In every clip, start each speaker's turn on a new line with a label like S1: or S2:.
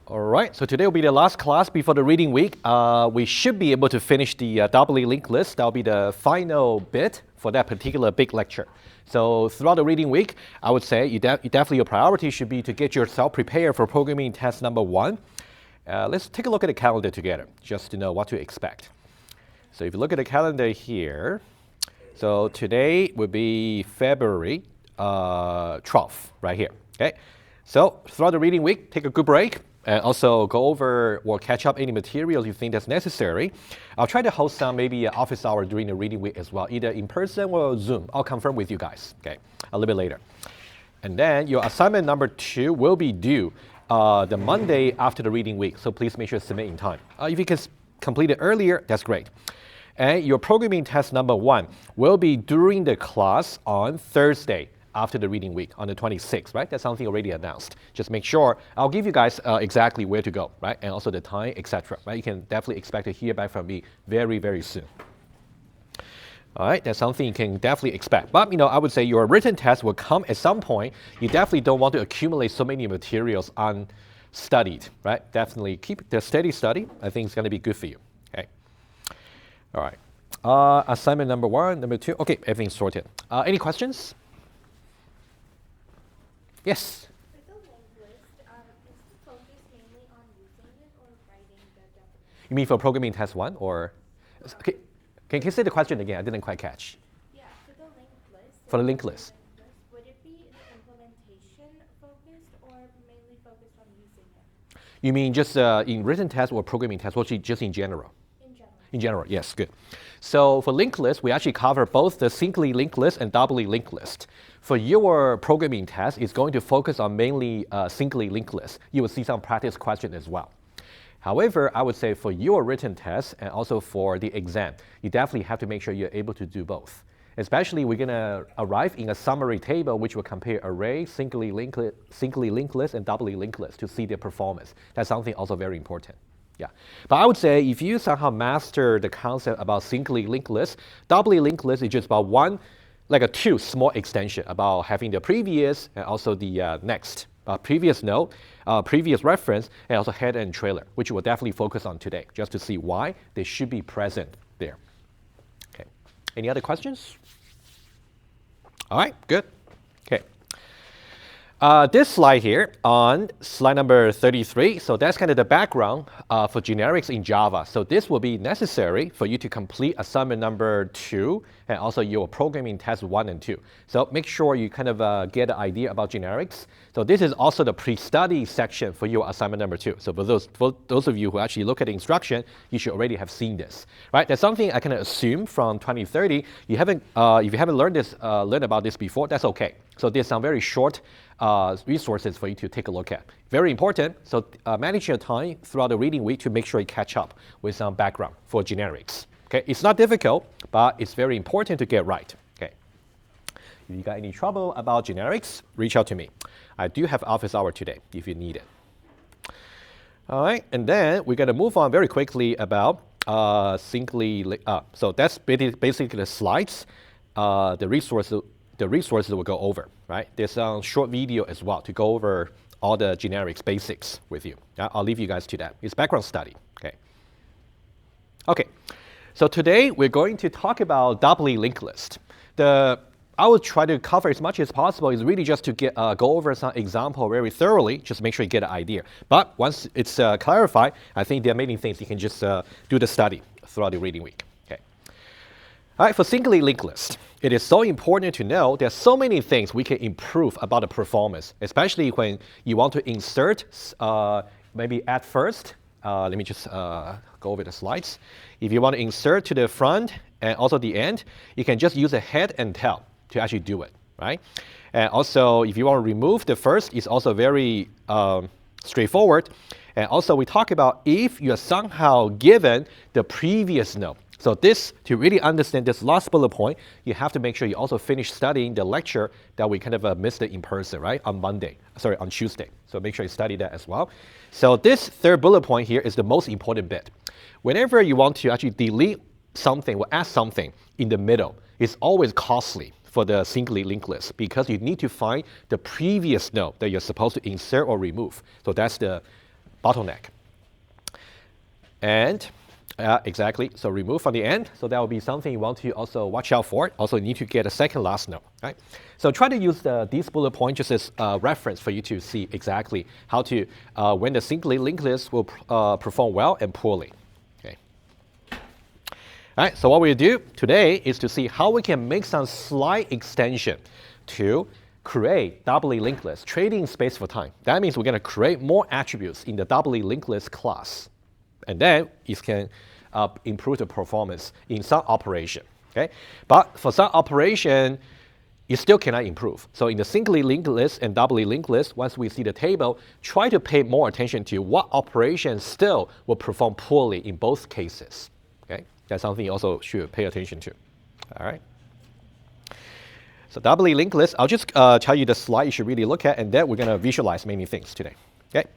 S1: All right, so today will be the last class before the reading week. We should be able to finish the doubly linked list. That'll be the final bit for that particular big lecture. So throughout the reading week, I would say definitely your priority should be to get yourself prepared for programming test number 1. Let's take a look at the calendar together, just to know what to expect. So if you look at the calendar here, so today would be February 12th, right here, okay? So throughout the reading week, take a good break. And also go over or catch up any materials you think that's necessary. I'll try to host some maybe office hour during the reading week as well, either in person or Zoom. I'll confirm with you guys, okay, a little bit later. And then your assignment number 2 will be due the Monday after the reading week, so please make sure to submit in time. If you can complete it earlier, that's great. And your programming test number 1 will be during the class on Thursday after the reading week on the 26th, right? That's something already announced. Just make sure, I'll give you guys exactly where to go, right? And also the time, etc. Right? You can definitely expect to hear back from me very, very soon. All right, that's something you can definitely expect. But, I would say your written test will come at some point. You definitely don't want to accumulate so many materials unstudied, right? Definitely keep the steady study. I think it's going to be good for you, okay? All right, assignment number 1, number 2. Okay, everything's sorted. Any questions? Yes?
S2: For the linked list, is the focus mainly on using it or writing the definition?
S1: You mean for programming test 1 or? Okay, can you say the question again? I didn't quite catch.
S2: Yeah, for the linked list.
S1: For the linked list.
S2: Would it be implementation focused or mainly focused on using it?
S1: You mean just in written test or programming test, or just in general?
S2: In general.
S1: In general, yes, good. So for linked list, we actually cover both the singly linked list and doubly linked list. For your programming test, it's going to focus on mainly singly linked list. You will see some practice questions as well. However, I would say for your written test and also for the exam, you definitely have to make sure you're able to do both. Especially, we're going to arrive in a summary table which will compare array, singly linked list, and doubly linked list to see their performance. That's something also very important. Yeah, but I would say if you somehow master the concept about singly linked list, doubly linked list is just about like a 2 small extension about having the previous and also the next previous node, previous reference, and also head and trailer, which we'll definitely focus on today, just to see why they should be present there. Okay, any other questions? All right, good. Okay. This slide here on slide number 33, so that's kind of the background for generics in Java. So this will be necessary for you to complete assignment number 2 and also your programming test 1 and 2. So make sure you kind of get an idea about generics. So this is also the pre-study section for your assignment number 2. So for those of you who actually look at the instruction, you should already have seen this, right? That's something I can assume from 2030. You haven't, if you haven't learned about this before, that's okay. So there's some very short resources for you to take a look at. Very important, so manage your time throughout the reading week to make sure you catch up with some background for generics. Okay, it's not difficult, but it's very important to get right. Okay, if you got any trouble about generics, reach out to me. I do have office hour today if you need it. All right, and then we're gonna move on very quickly about so that's basically the slides, the resources we'll go over, right? There's a short video as well to go over all the generics basics with you. I'll leave you guys to that. It's background study, okay? Okay, so today we're going to talk about doubly linked list. I will try to cover as much as possible is really just to go over some example very thoroughly, just make sure you get an idea. But once it's clarified, I think there are many things you can just do the study throughout the reading week. All right, for singly linked list, it is so important to know there's so many things we can improve about the performance, especially when you want to insert, maybe at first. Let me just go over the slides. If you want to insert to the front and also the end, you can just use a head and tail to actually do it, right? And also, if you want to remove the first, it's also very straightforward. And also, we talk about if you're somehow given the previous node. So this, to really understand this last bullet point, you have to make sure you also finish studying the lecture that we kind of missed in person, right? On Tuesday. So make sure you study that as well. So this third bullet point here is the most important bit. Whenever you want to actually delete something or add something in the middle, it's always costly for the singly linked list because you need to find the previous node that you're supposed to insert or remove. So that's the bottleneck. And exactly, so remove from the end. So that will be something you want to also watch out for. Also, you need to get a second last node, right? So try to use these bullet points just as reference for you to see exactly how to, when the simply linked list will perform well and poorly. Okay. All right, so what we'll do today is to see how we can make some slight extension to create doubly linked list, trading space for time. That means we're going to create more attributes in the doubly linked list class. And then it can improve the performance in some operation. Okay? But for some operation, you still cannot improve. So in the singly linked list and doubly linked list, once we see the table, try to pay more attention to what operation still will perform poorly in both cases. Okay? That's something you also should pay attention to. All right? So doubly linked list, I'll just tell you the slide you should really look at, and then we're going to visualize many things today. Okay?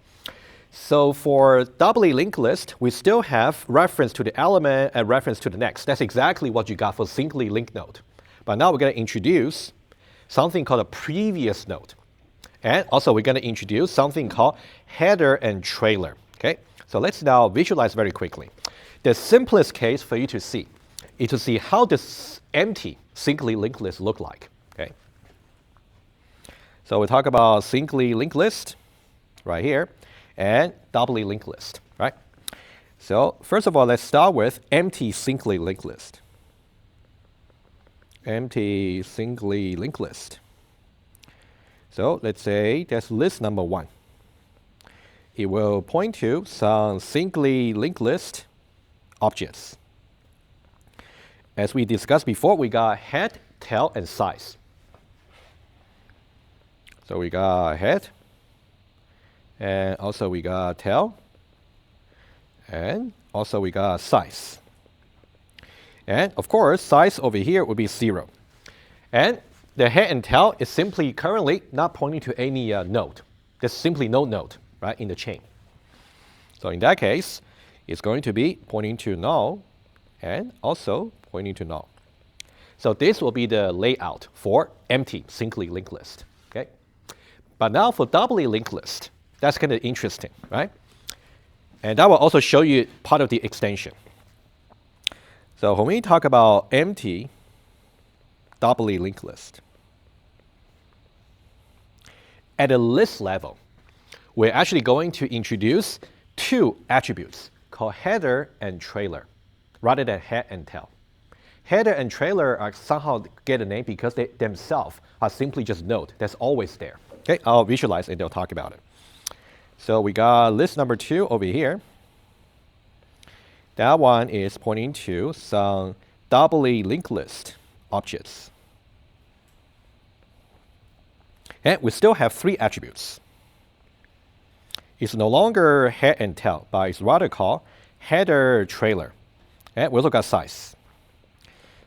S1: So for doubly linked list, we still have reference to the element and reference to the next. That's exactly what you got for singly linked node. But now we're going to introduce something called a previous node. And also we're going to introduce something called header and trailer. Okay? So let's now visualize very quickly. The simplest case for you to see is to see how this empty singly linked list look like. Okay? So we talk about singly linked list right here and doubly linked list, right? So first of all, let's start with empty singly linked list. Empty singly linked list. So let's say that's list number 1. It will point to some singly linked list objects. As we discussed before, we got head, tail, and size. So we got head, and also we got tail, and also we got size. And of course, size over here would be 0. And the head and tail is simply currently not pointing to any node. There's simply no node, right, in the chain. So in that case, it's going to be pointing to null and also pointing to null. So this will be the layout for empty singly linked list. Okay? But now for doubly linked list, that's kind of interesting, right? And that will also show you part of the extension. So when we talk about empty doubly linked list, at the list level, we're actually going to introduce 2 attributes called header and trailer, rather than head and tail. Header and trailer are somehow get a name because they themselves are simply just node that's always there. Okay, I'll visualize and they'll talk about it. So we got list number 2 over here. That one is pointing to some doubly linked list objects. And we still have 3 attributes. It's no longer head and tail, but it's rather called header trailer. And we look at size.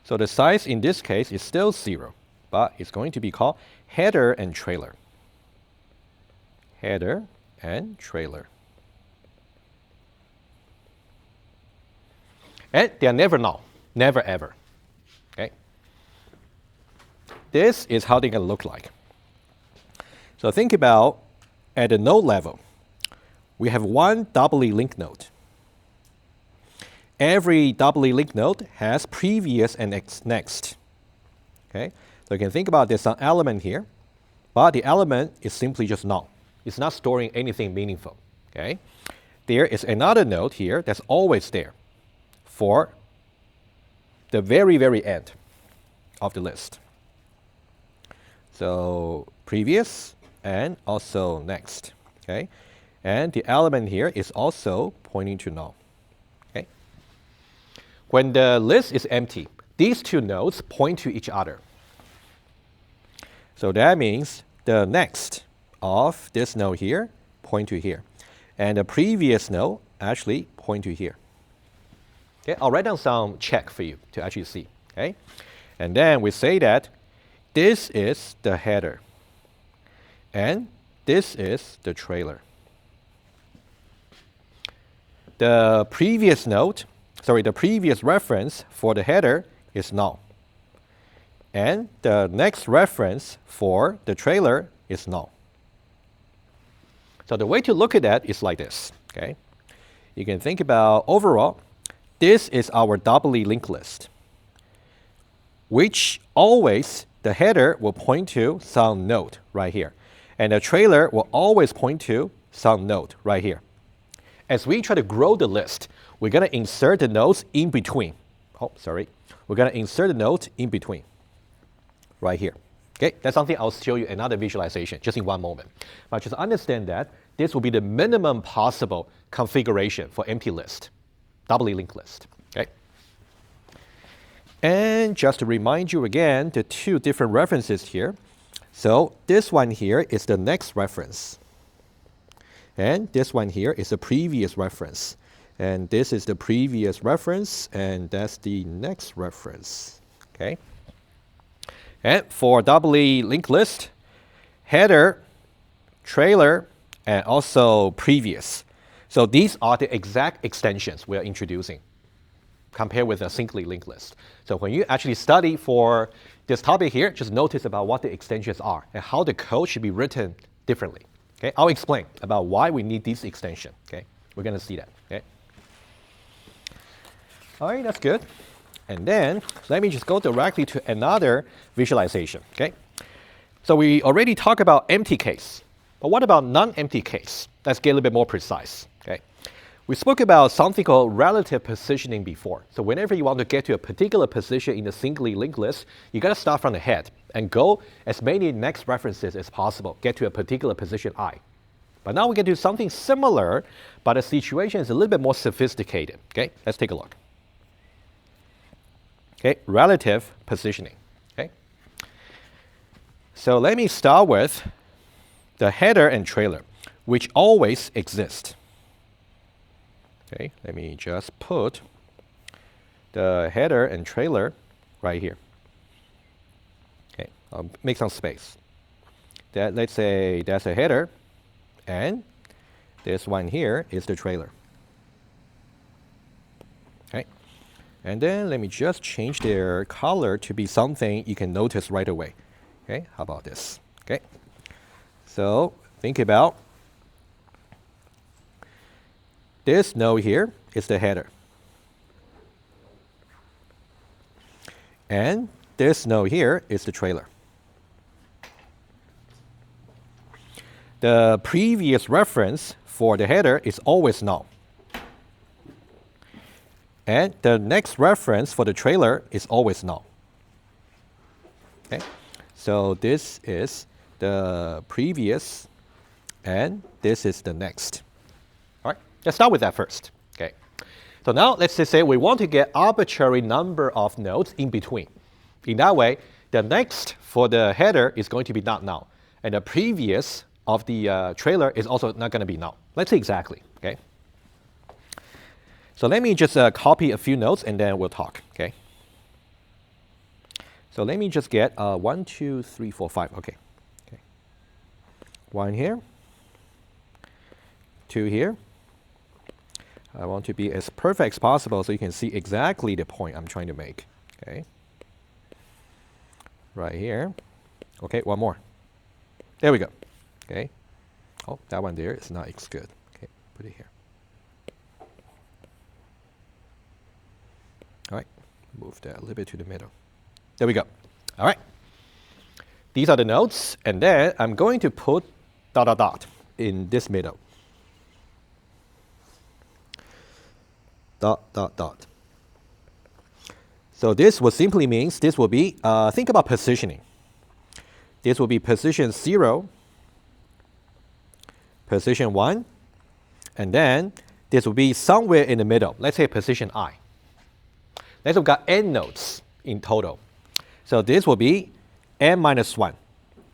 S1: So the size in this case is still 0, but it's going to be called header and trailer. Header and trailer. And they are never null, never ever. Okay? This is how they're going to look like. So think about at the node level, we have one doubly linked node. Every doubly linked node has previous and next. Okay? So you can think about there's some element here, but the element is simply just null. It's not storing anything meaningful. Okay? There is another node here that's always there for the very, very end of the list. So previous and also next. Okay? And the element here is also pointing to null. Okay? When the list is empty, these 2 nodes point to each other. So that means the next of this node here point to here. And the previous node actually point to here. Okay? I'll write down some check for you to actually see. Okay? And then we say that this is the header. And this is the trailer. The previous reference for the header is null. And the next reference for the trailer is null. So the way to look at that is like this. Okay, you can think about overall, this is our doubly linked list, which always the header will point to some node right here. And the trailer will always point to some node right here. As we try to grow the list, we're going to insert the nodes in between. Oh, sorry. We're going to insert the nodes in between right here. Okay, that's something I'll show you another visualization just in one moment. But just understand that this will be the minimum possible configuration for empty list, doubly linked list. Okay. And just to remind you again, the two different references here. So this one here is the next reference. And this one here is the previous reference. And this is the previous reference, and that's the next reference. Okay. And for doubly linked list, header, trailer, and also previous. So these are the exact extensions we are introducing compared with a singly linked list. So when you actually study for this topic here, just notice about what the extensions are and how the code should be written differently. Okay, I'll explain about why we need this extension. Okay, we're going to see that. Okay. All right, that's good. And then let me just go directly to another visualization. Okay, so we already talked about empty case, but what about non-empty case? Let's get a little bit more precise. Okay, we spoke about something called relative positioning before. So whenever you want to get to a particular position in the singly linked list, you got to start from the head and go as many next references as possible, get to a particular position I. But now we get to something similar, but the situation is a little bit more sophisticated. Okay, let's take a look. Okay, relative positioning. Okay, so let me start with the header and trailer, which always exist. Okay, let me just put the header and trailer right here. Okay, I'll make some space. That, let's say that's a header, and this one here is the trailer. Okay, and then let me just change their color to be something you can notice right away. Okay, how about this? Okay, so think about this node here is the header. And this node here is the trailer. The previous reference for the header is always null. And the next reference for the trailer is always null. Okay, so this is the previous, and this is the next. All right, let's start with that first. Okay, so now let's just say we want to get arbitrary number of nodes in between. In that way, the next for the header is going to be not null, and the previous of the trailer is also not going to be null. Let's see exactly. Okay. So let me just copy a few nodes and then we'll talk. Okay. So let me just get 1, 2, 3, 4, 5. Okay. Okay. 1 here. 2 here. I want to be as perfect as possible so you can see exactly the point I'm trying to make. Okay. Right here. Okay, 1 more. There we go. Okay. Oh, that one there is not as good. Okay, put it here. All right, move that a little bit to the middle. There we go. All right. These are the nodes, and then I'm going to put ... in this middle. ... So this will simply means this will be, think about positioning. This will be position 0, position 1, and then this will be somewhere in the middle. Let's say position I. Let's have got n nodes in total. So this will be n minus 1,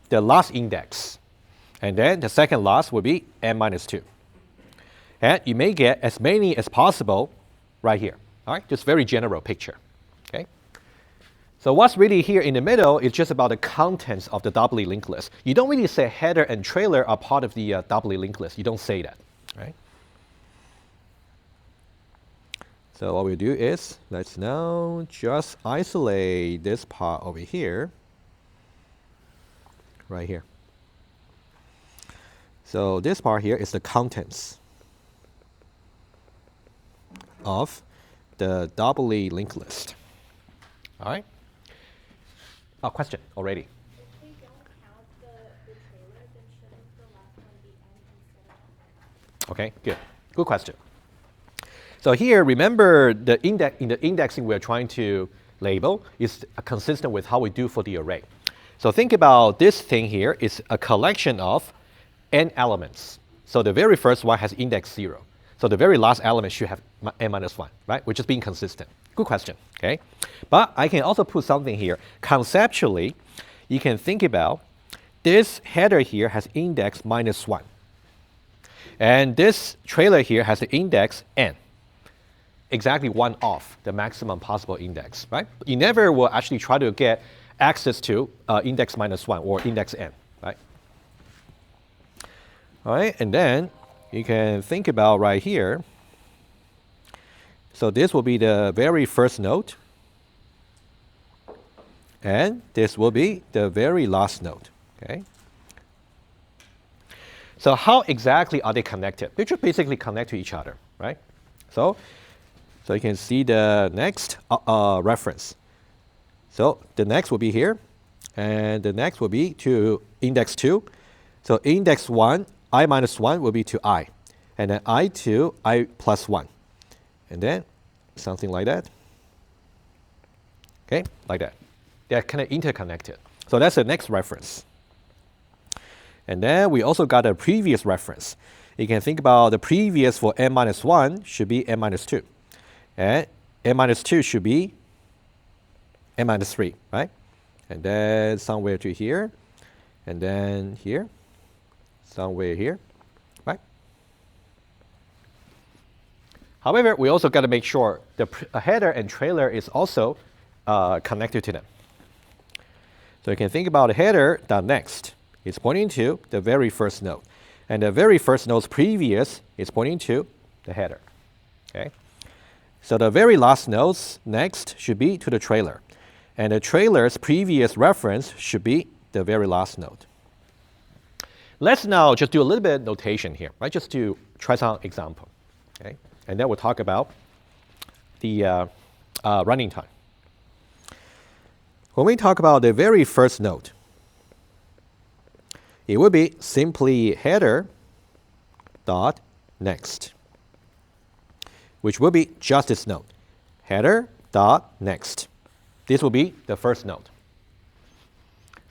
S1: the last index. And then the second last will be n minus 2. And you may get as many as possible right here. All right, just very general picture. Okay. So what's really here in the middle is just about the contents of the doubly linked list. You don't really say header and trailer are part of the doubly linked list. You don't say that, right? So what we'll do is, let's now just isolate this part over here, right here. So this part here is the contents. of the doubly linked list. All right? Oh, question already.
S2: If we don't count the trailer, then shouldn't the last one be n instead of n?
S1: Okay, good. Good question. So here, remember the index in the indexing we're trying to label is consistent with how we do for the array. So think about this thing here is a collection of n elements. So the very first one has index 0. So the very last element should have n minus 1, right? We're just being consistent. Good question, okay? But I can also put something here. Conceptually, you can think about this header here has index minus 1. And this trailer here has the index n. Exactly one off the maximum possible index, right? You never will actually try to get access to index minus 1 or index n, right? All right, and then you can think about right here. So this will be the very first node. And this will be the very last node, okay? So how exactly are they connected? They just basically connect to each other, right? So you can see the next reference. So the next will be here, and the next will be to index 2. So index 1, I minus 1 will be to I, and then I2, I plus 1. And then something like that. Okay, like that. They're kind of interconnected. So that's the next reference. And then we also got a previous reference. You can think about the previous for n minus 1 should be n minus 2. And n minus 2 should be n minus 3, right? And then somewhere to here, and then here, somewhere here, right? However, we also got to make sure the header and trailer is also connected to them. So you can think about the header dot next. It's pointing to the very first node. And the very first node's previous is pointing to the header. Okay? So the very last node's next should be to the trailer. And the trailer's previous reference should be the very last node. Let's now just do a little bit of notation here, right? Just to try some example. Okay? And then we'll talk about the running time. When we talk about the very first node, it would be simply header dot next, which will be just this node. Header dot next. This will be the first node.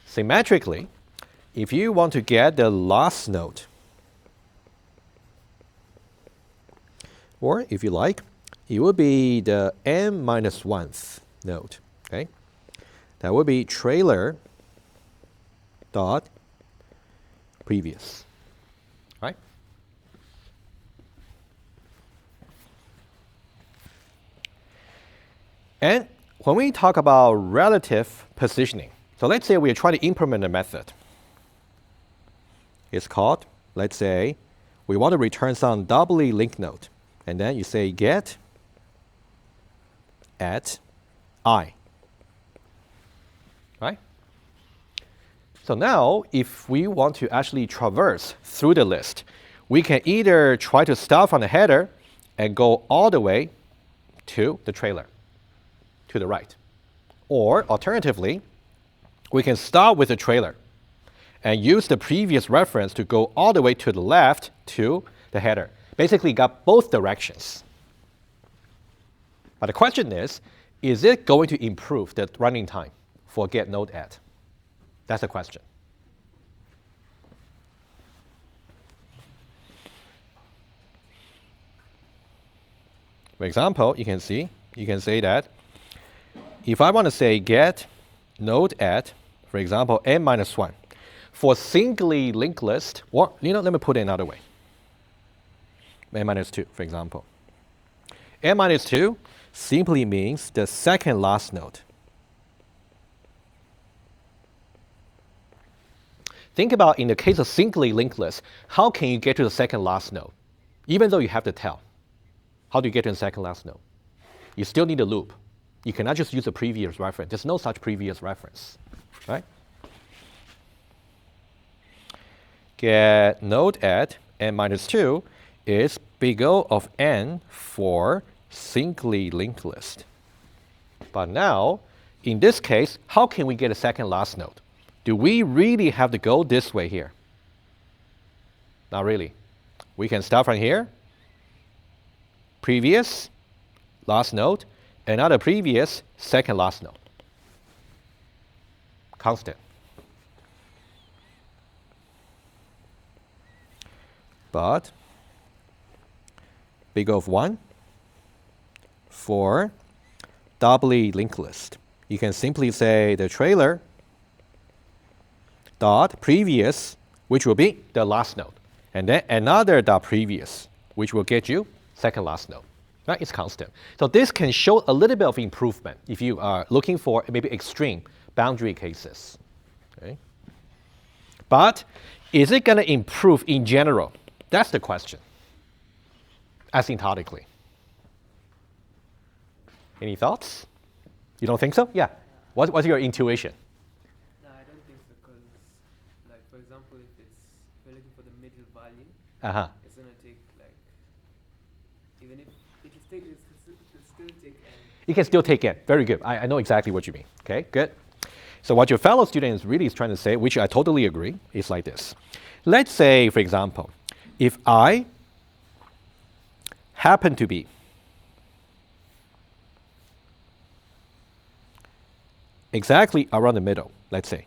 S1: Symmetrically, if you want to get the last node, or if you like, it will be the n minus 1th node. Okay? That would be trailer dot previous, right? And when we talk about relative positioning, so let's say we are trying to implement a method. It's called, let's say, we want to return some doubly linked node. And then you say get at I. Right? So now, if we want to actually traverse through the list, we can either try to start from the header and go all the way to the trailer, to the right. Or alternatively, we can start with the trailer and use the previous reference to go all the way to the left to the header. Basically got both directions. But the question is it going to improve the running time for get node at? That's the question. For example, you can say that if I want to say get node at, for example, n minus 1, for singly linked list, or let me put it another way. n minus 2, for example. n minus 2 simply means the second last node. Think about in the case of singly linked list, how can you get to the second last node? Even though you have the tail, how do you get to the second last node? You still need a loop. You cannot just use a previous reference. There's no such previous reference, right? Get node at n minus 2 is big O of n for singly linked list. But now, in this case, how can we get a second last node? Do we really have to go this way here? Not really. We can start from here, previous, last node, another previous, second last node. Constant. But big O of 1 for doubly linked list. You can simply say the trailer dot previous, which will be the last node, and then another dot previous, which will get you second last node. Right? It's constant. So this can show a little bit of improvement if you are looking for maybe extreme boundary cases. Okay? But is it going to improve in general? That's the question, asymptotically. Any thoughts? You don't think so? Yeah. What's your intuition?
S3: No, I don't think so, because, like, for example, if we're looking for the middle value, it's going to take, like, even if it can still take n.
S1: It can still take n. Very good. I know exactly what you mean. Okay, good. So what your fellow student is really trying to say, which I totally agree, is like this. Let's say, for example, if I happen to be exactly around the middle, let's say,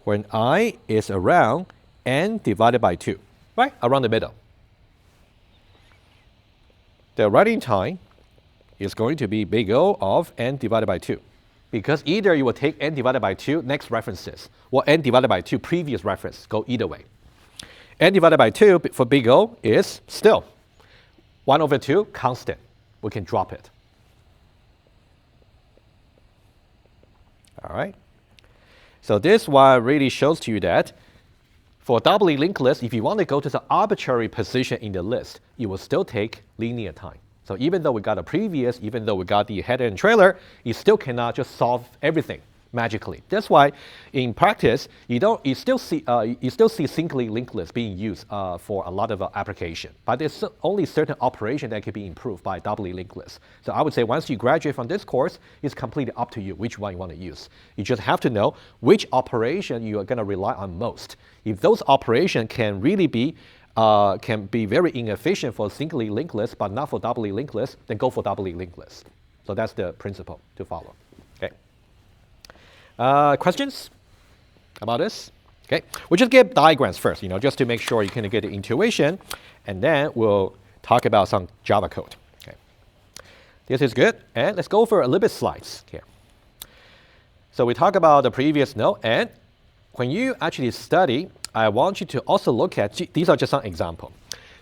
S1: when I is around n divided by 2, right? Around the middle. The writing time is going to be big O of n divided by 2. Because either you will take n divided by 2 next references, or n divided by 2 previous reference, go either way. N divided by 2 for big O is still 1 over 2 constant. We can drop it. All right. So this one really shows to you that for doubly linked list, if you want to go to the arbitrary position in the list, it will still take linear time. So even though we got a previous, even though we got the header and trailer, you still cannot just solve everything magically. That's why in practice, you still see singly linked list being used for a lot of application. But there's only certain operation that can be improved by doubly linked list. So I would say once you graduate from this course, it's completely up to you which one you want to use. You just have to know which operation you are going to rely on most. If those operations can really be very inefficient for singly linked list, but not for doubly linked list, then go for doubly linked list. So that's the principle to follow. Okay. Questions about this? Okay, we'll just get diagrams first, just to make sure you can get the intuition, and then we'll talk about some Java code. Okay, this is good, and let's go for a little bit slides here. So we talk about the previous node, and when you actually study, I want you to also look at, these are just some examples.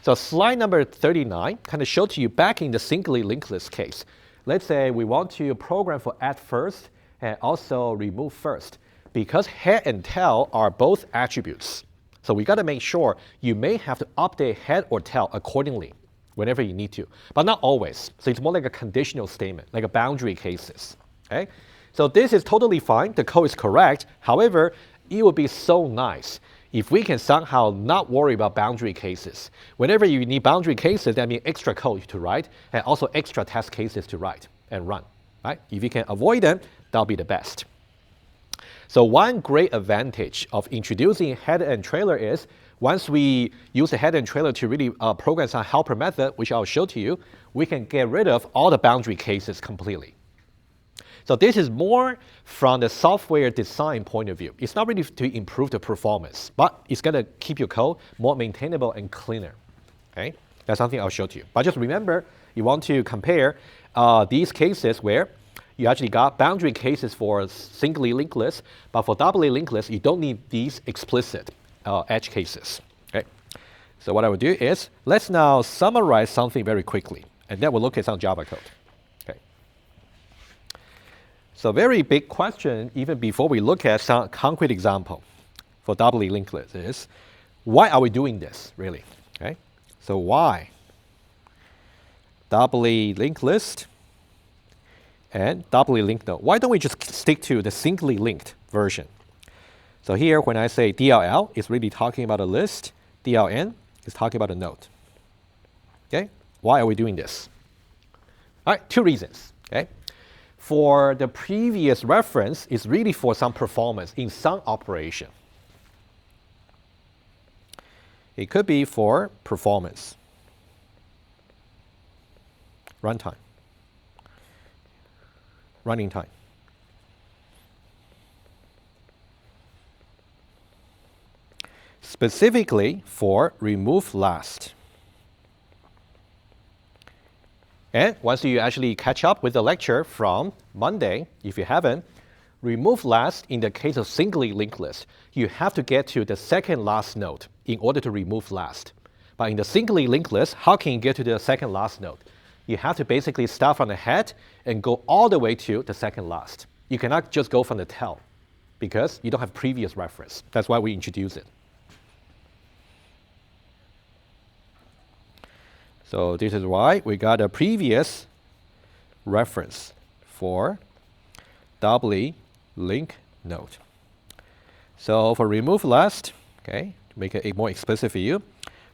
S1: So slide number 39 kind of showed to you back in the singly linked list case. Let's say we want to program for add first and also remove first. Because head and tail are both attributes. So we got to make sure you may have to update head or tail accordingly whenever you need to, but not always. So it's more like a conditional statement, like a boundary cases. Okay? So this is totally fine. The code is correct. However, it would be so nice if we can somehow not worry about boundary cases. Whenever you need boundary cases, that means extra code to write and also extra test cases to write and run. Right? If you can avoid them, that'll be the best. So one great advantage of introducing header and trailer is once we use the header and trailer to really program some helper method, which I'll show to you, we can get rid of all the boundary cases completely. So this is more from the software design point of view. It's not really to improve the performance, but it's going to keep your code more maintainable and cleaner. Okay? That's something I'll show to you. But just remember, you want to compare these cases where you actually got boundary cases for singly linked list, but for doubly linked list, you don't need these explicit edge cases. Okay? So what I will do is, let's now summarize something very quickly, and then we'll look at some Java code. Okay. So very big question, even before we look at some concrete example for doubly linked list is, why are we doing this, really? Okay? So why? Doubly linked list and doubly linked node. Why don't we just stick to the singly linked version? So here, when I say DLL, it's really talking about a list. DLN is talking about a node. Okay? Why are we doing this? All right, two reasons. Okay, for the previous reference is really for some performance in some operation. It could be for performance, runtime, running time. Specifically for remove last. And once you actually catch up with the lecture from Monday, if you haven't, remove last in the case of singly linked list, you have to get to the second last node in order to remove last. But in the singly linked list, how can you get to the second last node? You have to basically start from the head and go all the way to the second last. You cannot just go from the tail because you don't have previous reference. That's why we introduce it. So this is why we got a previous reference for doubly linked node. So for remove last, okay, to make it more explicit for you,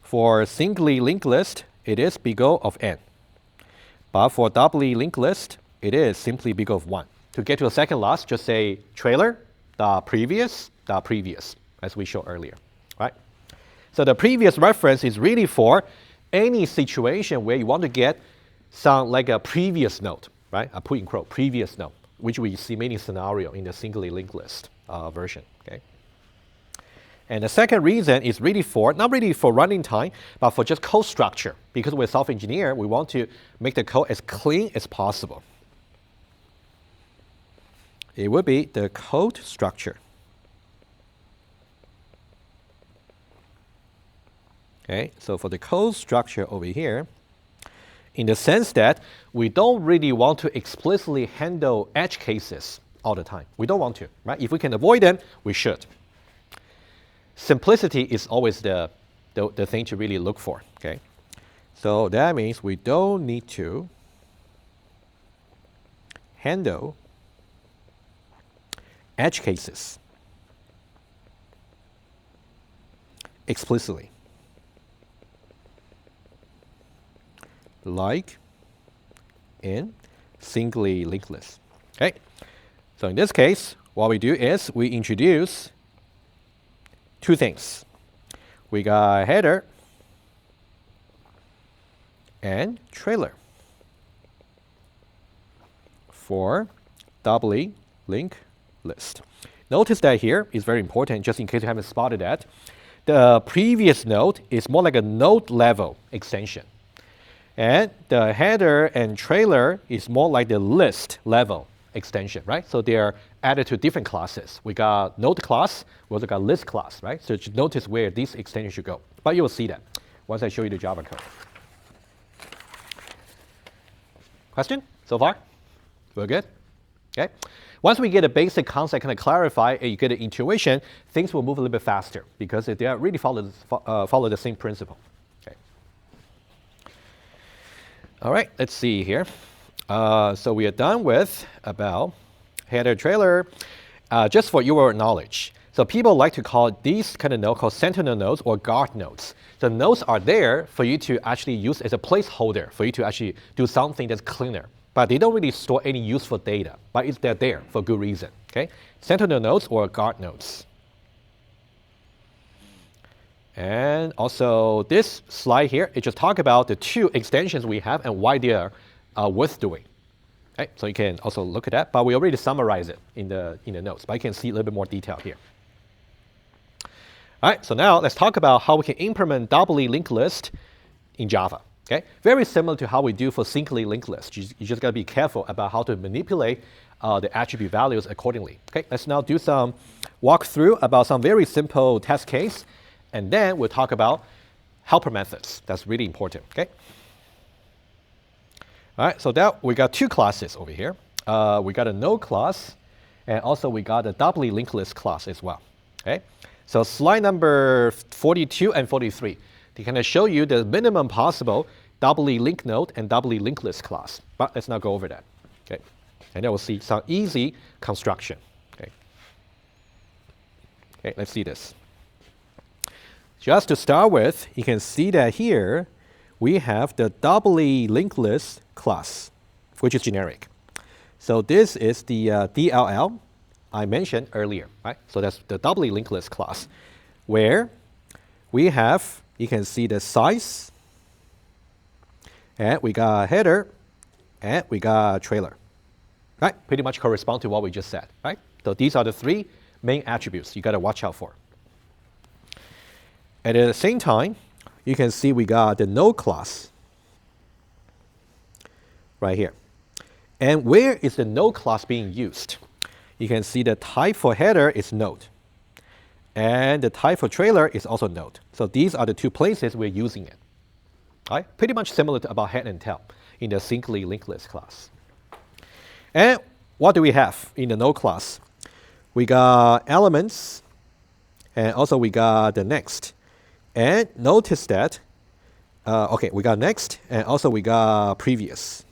S1: for singly linked list, it is big O of n. But for doubly linked list, it is simply big O of 1. To get to a second last, just say trailer, the previous, as we showed earlier, right? So the previous reference is really for any situation where you want to get some like a previous node, right? A put in quote, previous node, which we see many scenario in the singly linked list version, okay? And the second reason is really for, not really for running time, but for just code structure. Because we're software engineer, we want to make the code as clean as possible. It would be the code structure. Okay, so for the code structure over here, in the sense that we don't really want to explicitly handle edge cases all the time. We don't want to, right? If we can avoid them, we should. Simplicity is always the thing to really look for, okay? So that means we don't need to handle edge cases explicitly. Like in singly linked list. Okay, so in this case, what we do is we introduce two things. We got header and trailer for doubly linked list. Notice that here is very important, just in case you haven't spotted that. The previous node is more like a node level extension. And the header and trailer is more like the list level extension, right? So they are added to different classes. We got node class, we also got list class, right? So just notice where this extension should go. But you will see that once I show you the Java code. Question so far? We're good? Okay. Once we get a basic concept kind of clarified and you get an intuition, things will move a little bit faster because they are really follow the same principle. All right, let's see here. So we are done with about header trailer. Just for your knowledge, so people like to call these kind of nodes called sentinel nodes or guard nodes. The nodes are there for you to actually use as a placeholder for you to actually do something that's cleaner. But they don't really store any useful data, but they're there for good reason. Okay, sentinel nodes or guard nodes. And also this slide here, it just talk about the two extensions we have and why they are worth doing. Okay, so you can also look at that, but we already summarize it in the notes, but you can see a little bit more detail here. All right, so now let's talk about how we can implement doubly linked list in Java. Okay, very similar to how we do for singly linked list. You just got to be careful about how to manipulate the attribute values accordingly. Okay, let's now do some walkthrough about some very simple test case. And then we'll talk about helper methods. That's really important, okay? All right, so that we got two classes over here. We got a node class, and also we got a doubly linked list class as well, okay? So slide number 42 and 43, they kind of show you the minimum possible doubly linked node and doubly linked list class. But let's not go over that, okay? And then we'll see some easy construction, okay? Okay, let's see this. Just to start with, you can see that here, we have the doubly linked list class, which is generic. So this is the DLL I mentioned earlier, right? So that's the doubly linked list class, where we have, you can see the size, and we got header, and we got trailer, right? Pretty much correspond to what we just said, right? So these are the three main attributes you got to watch out for. And at the same time, you can see we got the node class right here. And where is the node class being used? You can see the type for header is node. And the type for trailer is also node. So these are the two places we're using it. Right? Pretty much similar to about head and tail in the singly linked list class. And what do we have in the node class? We got elements, and also we got the next. And notice that, okay, we got next, and also we got previous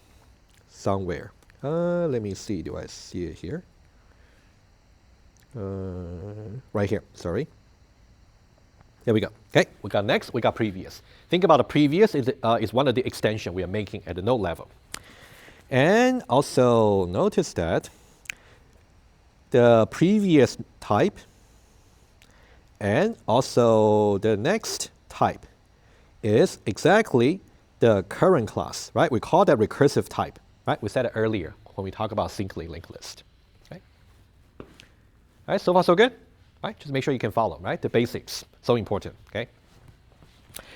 S1: somewhere. Let me see, do I see it here? Right here, sorry. There we go. Okay, we got next, we got previous. Think about the previous is one of the extensions we are making at the node level. And also notice that the previous type and also the next type is exactly the current class, right? We call that recursive type, right? We said it earlier when we talk about singly linked list. Okay. All right, so far so good? Right? Just make sure you can follow, right? The basics, so important, okay?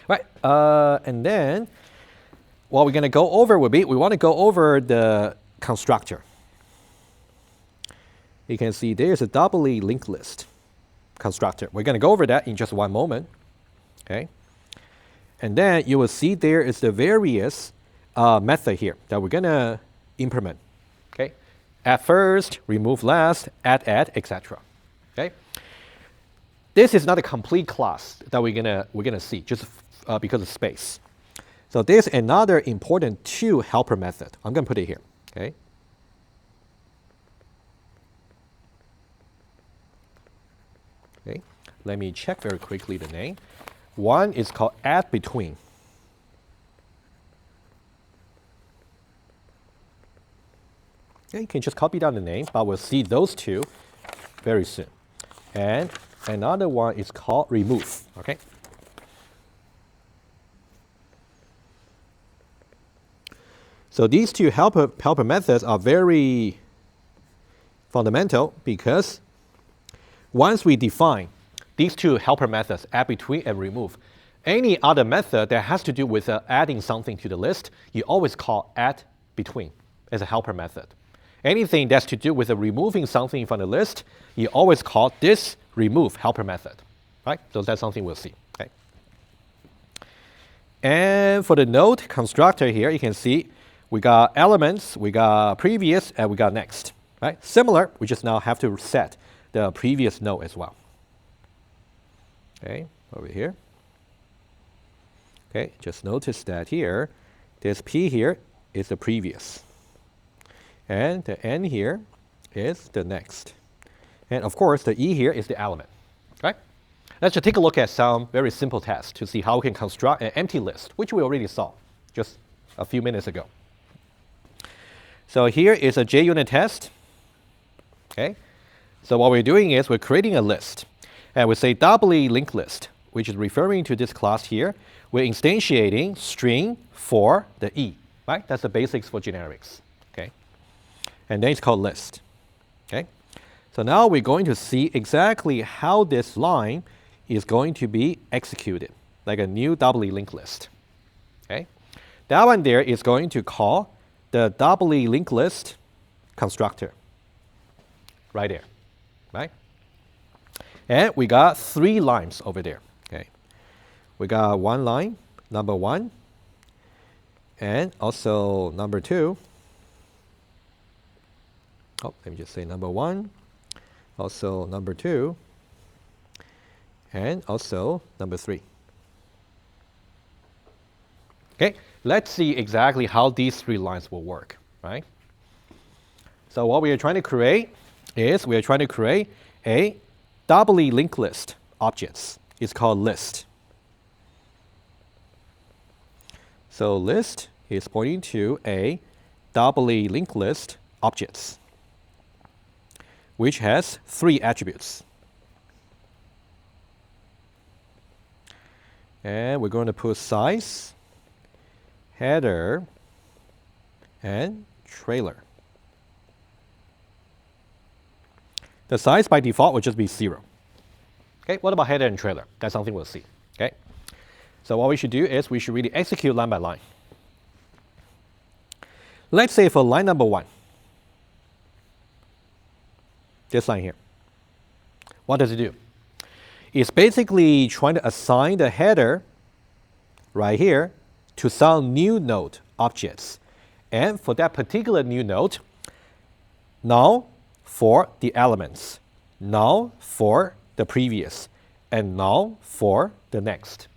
S1: Right, and then what we're gonna go over will be, we wanna go over the constructor. You can see there's a doubly linked list constructor. We're gonna go over that in just one moment, okay? And then you will see there is the various method here that we're gonna implement, okay? Add first, remove last, add, etc. Okay? This is not a complete class that we're gonna see just because of space. So there's another important two helper method. I'm gonna put it here, okay? Okay, let me check very quickly the name. One is called add between. Okay, you can just copy down the name, but we'll see those two very soon. And another one is called remove, okay? So these two helper methods are very fundamental because once we define these two helper methods, add between and remove, any other method that has to do with adding something to the list, you always call add between as a helper method. Anything that's to do with removing something from the list, you always call this remove helper method, right? So that's something we'll see, okay? And for the node constructor here, you can see we got elements, we got previous, and we got next, right? Similar, we just now have to set the previous node as well. Okay, over here. Okay, just notice that here, this P here is the previous. And the N here is the next. And of course, the E here is the element, right? Let's just take a look at some very simple tests to see how we can construct an empty list, which we already saw just a few minutes ago. So here is a JUnit test, okay? So what we're doing is we're creating a list, and we say doubly linked list, which is referring to this class here. We're instantiating string for the E, right? That's the basics for generics, okay? And then it's called list, okay? So now we're going to see exactly how this line is going to be executed, like a new doubly linked list, okay? That one there is going to call the doubly linked list constructor, right there, right? And we got 3 lines over there, okay? We got one line, number 1, and also number 2. Oh, let me just say number 1, also number 2, and also number 3. Okay, let's see exactly how these 3 lines will work, right? So what we are trying to create is we are trying to create a doubly linked list objects. It's called list. So list is pointing to a doubly linked list objects, which has 3 attributes. And we're going to put size, header, and trailer. The size by default will just be 0. Okay, what about header and trailer? That's something we'll see. Okay, so what we should do is we should really execute line by line. Let's say for line number 1, this line here, what does it do? It's basically trying to assign the header right here to some new node objects. And for that particular new node, null for the elements, null for the previous, and null for the next.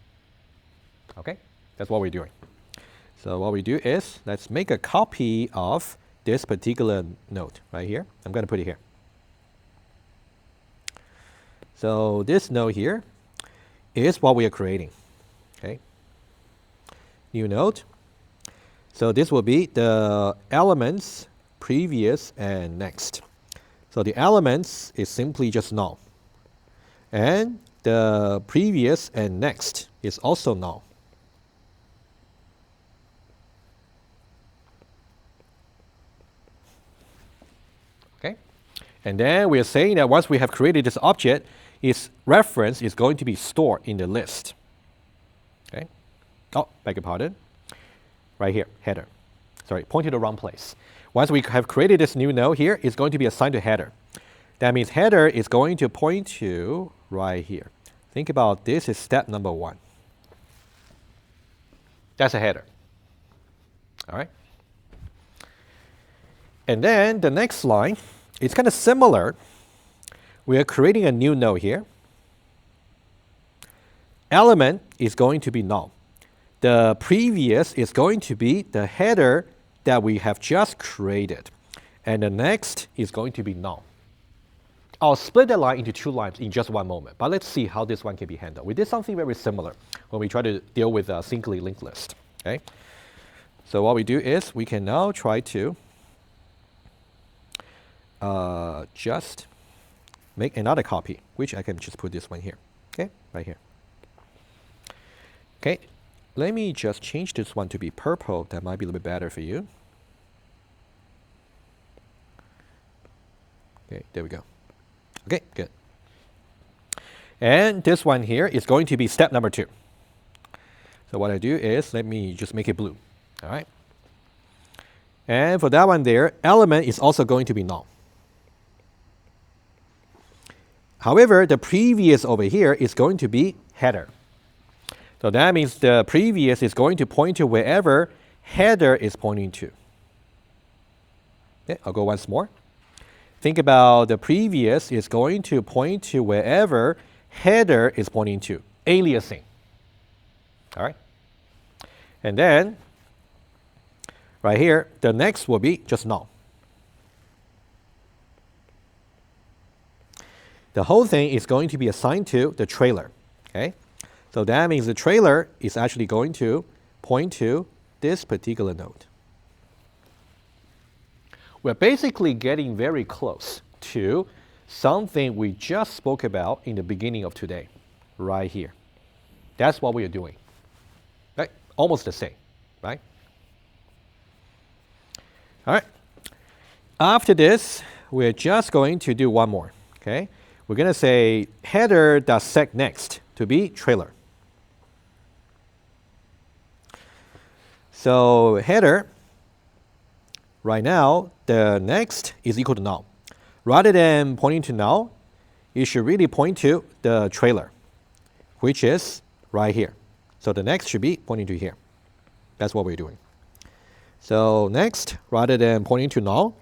S1: Okay, that's what we're doing. So what we do is, let's make a copy of this particular node right here. I'm going to put it here. So this node here is what we are creating. Okay, new node. So this will be the elements previous and next. So the elements is simply just null. And the previous and next is also null. Okay? And then we are saying that once we have created this object, its reference is going to be stored in the list. Okay? Oh, beg your pardon. Right here, header. Sorry, point to the wrong place. Once we have created this new node here, it's going to be assigned to header. That means header is going to point to right here. Think about this is step number 1. That's a header. All right? And then the next line, it's kind of similar. We are creating a new node here. Element is going to be null. The previous is going to be the header that we have just created. And the next is going to be null. I'll split that line into 2 lines in just one moment, but let's see how this one can be handled. We did something very similar when we try to deal with a singly linked list. Okay? So what we do is we can now try to just make another copy, which I can just put this one here. Okay, right here. Okay, let me just change this one to be purple. That might be a little bit better for you. Okay, there we go. Okay, good. And this one here is going to be step number 2. So what I do is, let me just make it blue. All right. And for that one there, element is also going to be null. However, the previous over here is going to be header. So that means the previous is going to point to wherever header is pointing to. Okay, I'll go once more. Think about the previous is going to point to wherever header is pointing to, aliasing. All right. And then, right here, the next will be just null. The whole thing is going to be assigned to the trailer. Okay. So that means the trailer is actually going to point to this particular node. We're basically getting very close to something we just spoke about in the beginning of today, right here. That's what we are doing. Right? Almost the same, right? All right. After this, we're just going to do one more. Okay. We're going to say header.set next to be trailer. So header, right now, the next is equal to null. Rather than pointing to null, it should really point to the trailer, which is right here. So the next should be pointing to here. That's what we're doing. So next, rather than pointing to null,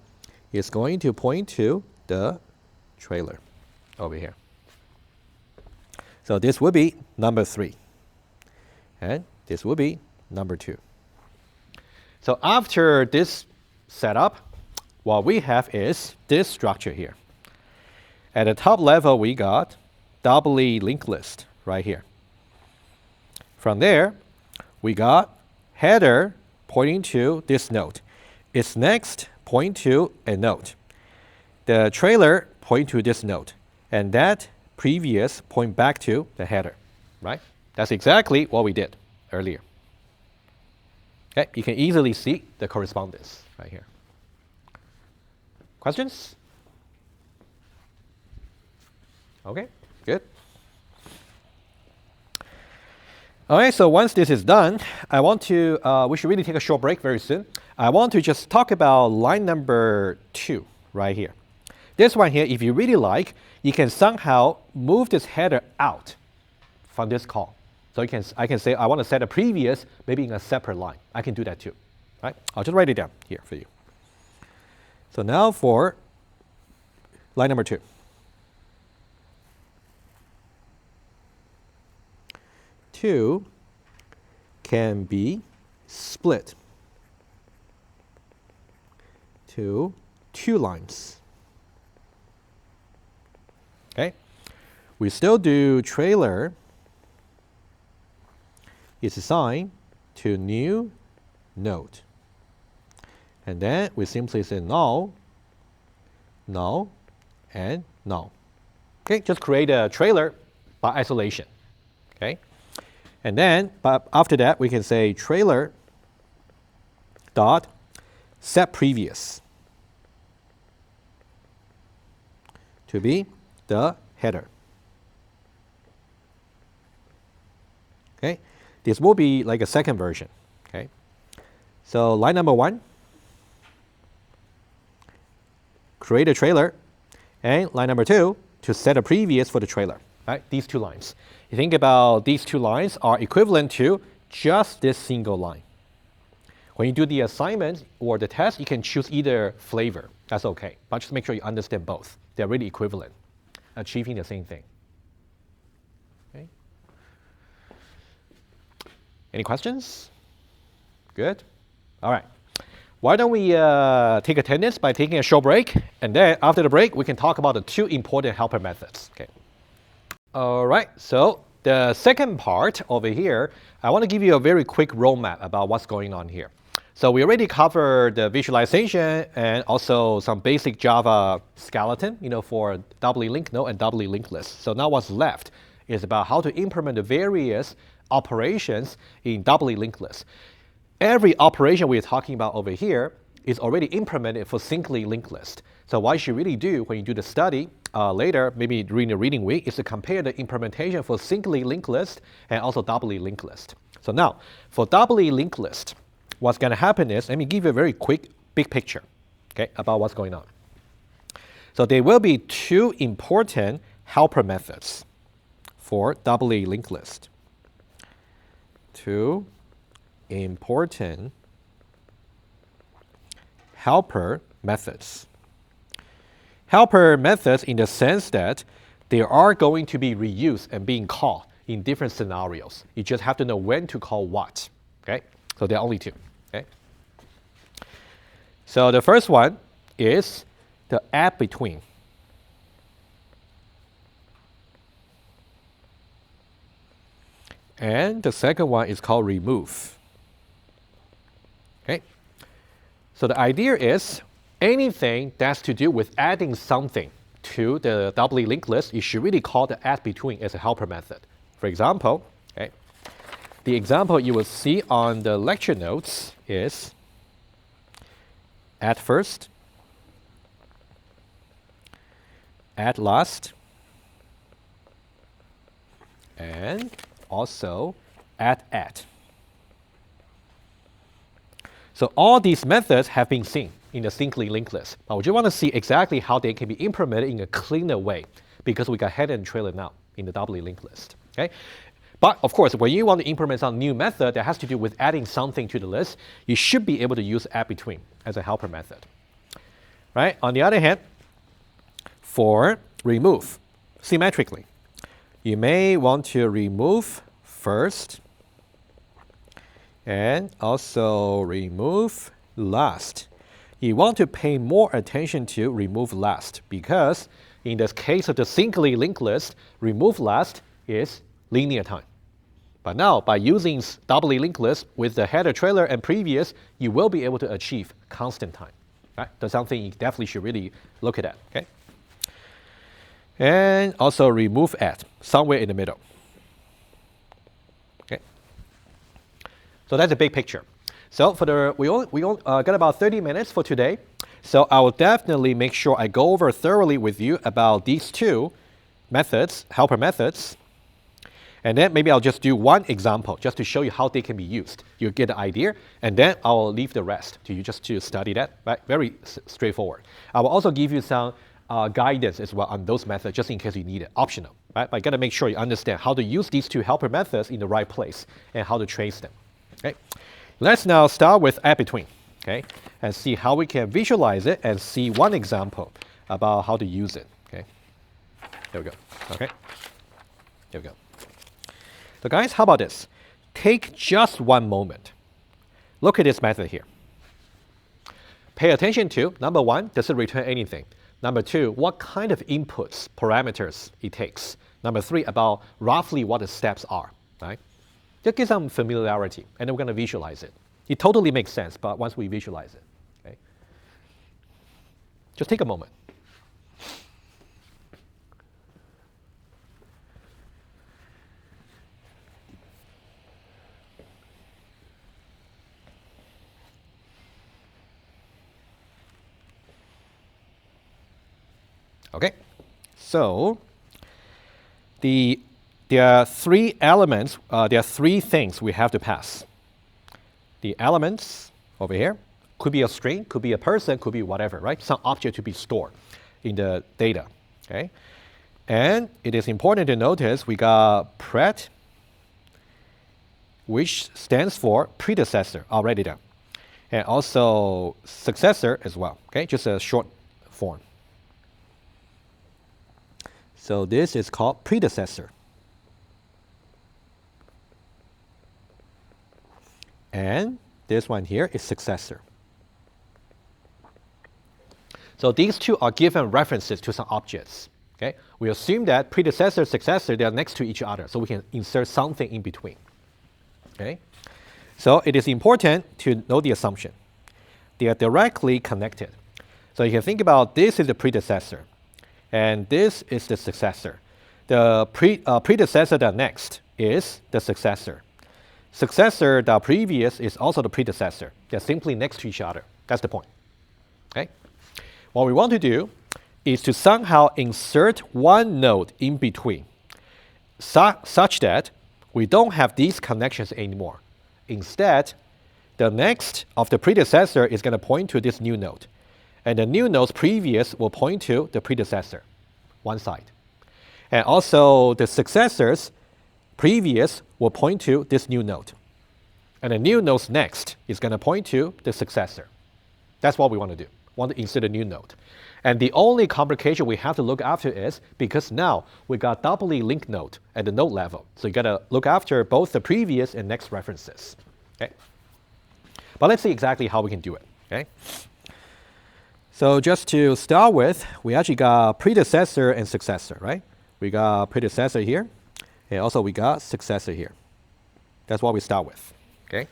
S1: it's going to point to the trailer over here. So this would be number 3. And this would be number 2. So after this setup, what we have is this structure here. At the top level, we got doubly linked list right here. From there, we got header pointing to this node. Its next point to a node. The trailer point to this node. And that previous point back to the header, right? That's exactly what we did earlier. Okay, you can easily see the correspondence right here. Questions? Okay, good. All right, so once this is done, I want to, we should really take a short break very soon. I want to just talk about line number 2 right here. This one here, if you really like, you can somehow move this header out from this call. So I can say I want to set a previous maybe in a separate line. I can do that too, right? I'll just write it down here for you. So now for line number 2. 2 can be split to 2 lines. Okay, we still do trailer is assigned to new node. And then we simply say null, null, and null. Okay, just create a trailer by isolation. Okay, and then but after that we can say trailer dot set previous to be the header. Okay, this will be like a second version. Okay, so line number 1, create a trailer, and line number 2 to set a previous for the trailer. Right, these 2 lines. You think about these 2 lines are equivalent to just this single line. When you do the assignment or the test, you can choose either flavor. That's okay, but just make sure you understand both. They're really equivalent, achieving the same thing. Okay. Any questions? Good. All right. Why don't we take attendance by taking a short break, and then after the break, we can talk about the 2 important helper methods. Okay. All right. So the second part over here, I want to give you a very quick roadmap about what's going on here. So we already covered the visualization and also some basic Java skeleton, for doubly linked node and doubly linked list. So now what's left is about how to implement the various operations in doubly linked list. Every operation we're talking about over here is already implemented for singly linked list. So what you should really do when you do the study later, maybe during the reading week, is to compare the implementation for singly linked list and also doubly linked list. So now, for doubly linked list, what's going to happen is, let me give you a very quick, big picture, okay, about what's going on. So there will be 2 important helper methods for doubly linked list. 2 important helper methods. Helper methods in the sense that they are going to be reused and being called in different scenarios. You just have to know when to call what. Okay, so there are only 2. Okay. So the first one is the add between. And the second one is called remove. Okay. So the idea is anything that's to do with adding something to the doubly linked list, you should really call the add between as a helper method. For example, okay, the example you will see on the lecture notes is add first, add last, and also add. So all these methods have been seen in the singly linked list. But we just want to see exactly how they can be implemented in a cleaner way, because we got header and trailer now in the doubly linked list. Okay? But of course, when you want to implement some new method that has to do with adding something to the list, you should be able to use add between as a helper method. Right? On the other hand, for remove, symmetrically, you may want to remove first and also remove last. You want to pay more attention to remove last, because in the case of the singly linked list, remove last is linear time. But now, by using doubly linked list with the header, trailer, and previous, you will be able to achieve constant time. Right? That's something you definitely should really look at. Okay? And also remove at somewhere in the middle. Okay? So that's a big picture. So for the we got about 30 minutes for today. So I will definitely make sure I go over thoroughly with you about these two methods, helper methods. And then maybe I'll just do one example just to show you how they can be used. You get the idea, and then I'll leave the rest to you just to study that. Right? Very straightforward. I will also give you some guidance as well on those methods just in case you need it, optional. Right? But you got to make sure you understand how to use these two helper methods in the right place and how to trace them. Okay? Let's now start with add between, okay, and see how we can visualize it and see one example about how to use it. Okay? There we go. Okay? There we go. So guys, how about this? Take just one moment. Look at this method here. Pay attention to, number one, does it return anything? Number two, what kind of inputs, parameters it takes? Number three, about roughly what the steps are, right? Just get some familiarity, and then we're going to visualize it. It totally makes sense, but once we visualize it, okay? Just take a moment. Okay, so there are three elements, there are three things we have to pass. The elements over here could be a string, could be a person, could be whatever, right? Some object to be stored in the data, okay? And it is important to notice we got pred, which stands for predecessor, already done. And also successor as well, okay? Just a short form. So this is called predecessor. And this one here is successor. So these two are given references to some objects. Okay? We assume that predecessor, successor, they are next to each other, so we can insert something in between. Okay? So it is important to know the assumption. They are directly connected. So you can think about this is the predecessor. And this is the successor. The predecessor that next is the successor. Successor that previous is also the predecessor. They're simply next to each other. That's the point. Okay? What we want to do is to somehow insert one node in between such that we don't have these connections anymore. Instead, the next of the predecessor is going to point to this new node. And the new node's previous will point to the predecessor, one side. And also the successor's previous will point to this new node. And the new node's next is going to point to the successor. That's what we want to do. We want to insert a new node. And the only complication we have to look after is because now we got doubly linked node at the node level. So you got to look after both the previous and next references. Okay? But let's see exactly how we can do it. Okay? So just to start with, we actually got predecessor and successor, right? We got predecessor here, and also we got successor here. That's what we start with, okay?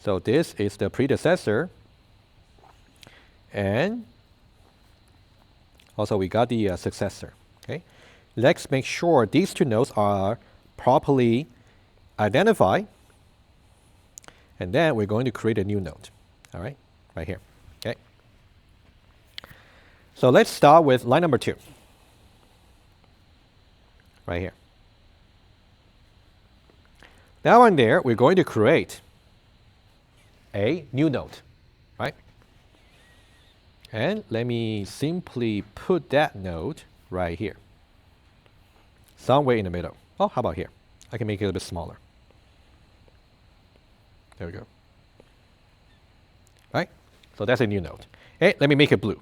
S1: So this is the predecessor, and also we got the successor, okay? Let's make sure these two nodes are properly identified, and then we're going to create a new node, all right? Right here, okay? So let's start with line number 2. Right here. That one there, we're going to create a new node, right? And let me simply put that node right here. Somewhere in the middle. Oh, how about here? I can make it a little bit smaller. There we go. Right? So that's a new node. Hey, let me make it blue.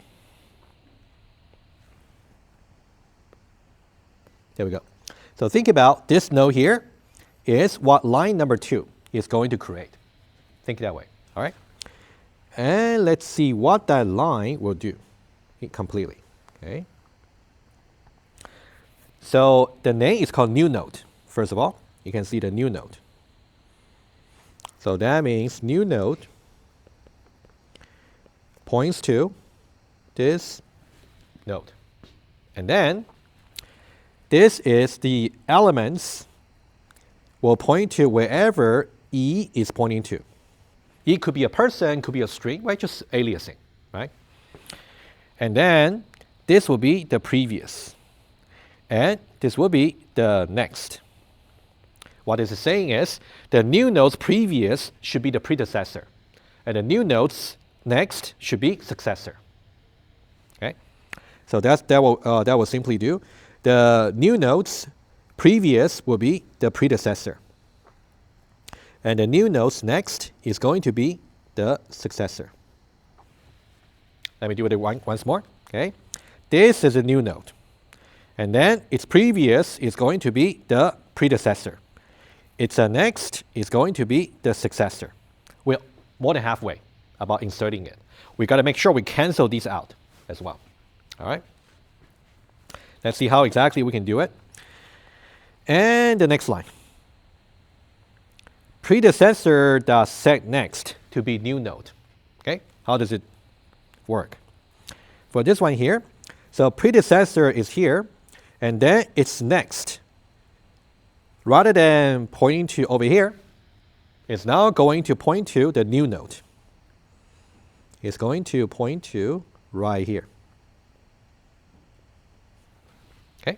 S1: There we go. So think about this node here is what line number 2 is going to create. Think that way, all right? And let's see what that line will do completely, okay? So the name is called new node, first of all. you can see the new node. So that means new node points to this node. And then this is the elements will point to wherever E is pointing to. E could be a person, could be a string, right? Just aliasing, right? And then this will be the previous. And this will be the next. What this is saying is the new node's previous should be the predecessor. And the new node's next should be successor. Okay? So that will simply do. The new node's previous will be the predecessor. And the new node's next is going to be the successor. Let me do it once more. Okay? This is a new node. And then its previous is going to be the predecessor. Its next is going to be the successor. We're more than halfway about inserting it. We got to make sure we cancel these out as well. All right? Let's see how exactly we can do it. And the next line. Predecessor does set next to be new node. Okay? How does it work? For this one here, so predecessor is here, and then it's next. Rather than pointing to over here, it's now going to point to the new node. It's going to point to right here. Okay?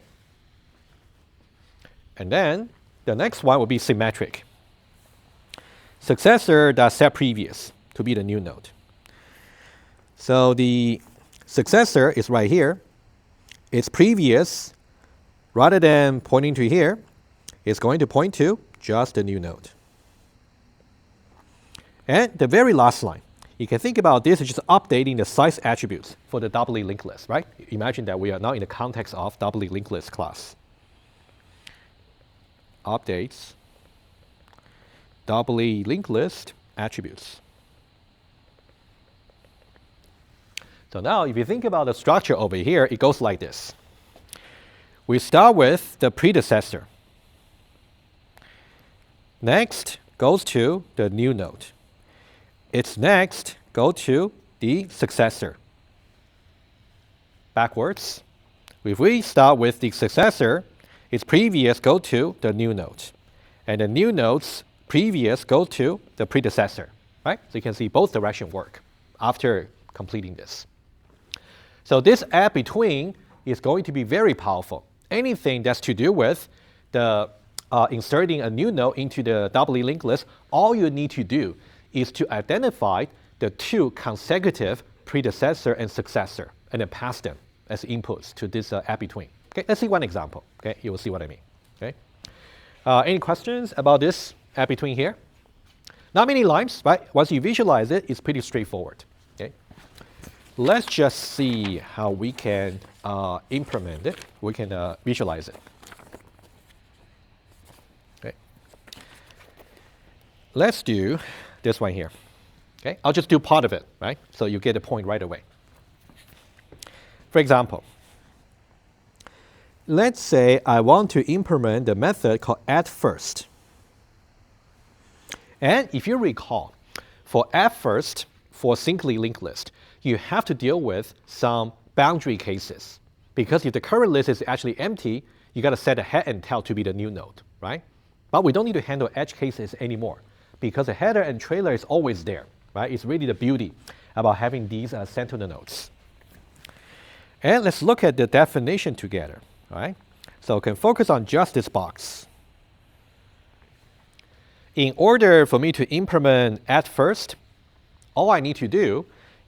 S1: And then the next one will be symmetric. Successor does set previous to be the new node. So the successor is right here. Its previous, rather than pointing to here, is going to point to just the new node. And the very last line, you can think about this as just updating the size attributes for the doubly linked list, right? Imagine that we are now in the context of doubly linked list class. Updates, doubly linked list attributes. So now if you think about the structure over here, it goes like this. We start with the predecessor. Next goes to the new node. Its next go to the successor. Backwards. If we start with the successor, its previous go to the new node. And the new node's previous go to the predecessor. Right? So you can see both directions work after completing this. So this add between is going to be very powerful. Anything that's to do with the inserting a new node into the doubly linked list, all you need to do is to identify the two consecutive predecessor and successor, and then pass them as inputs to this add between. Okay, let's see one example. Okay, you will see what I mean. Okay, any questions about this add between here? Not many lines, right? Once you visualize it, it's pretty straightforward. Okay, let's just see how we can implement it. We can visualize it. Let's do this one here. Okay, I'll just do part of it, right? So you get a point right away. For example, let's say I want to implement the method called add first. And if you recall, for add first, for syncly linked list, you have to deal with some boundary cases. Because if the current list is actually empty, you got to set a head and tail to be the new node, right? But we don't need to handle edge cases anymore, because the header and trailer is always there, right? It's really the beauty about having these sentinel nodes. And let's look at the definition together, all right? So we can focus on just this box. In order for me to implement add first, all I need to do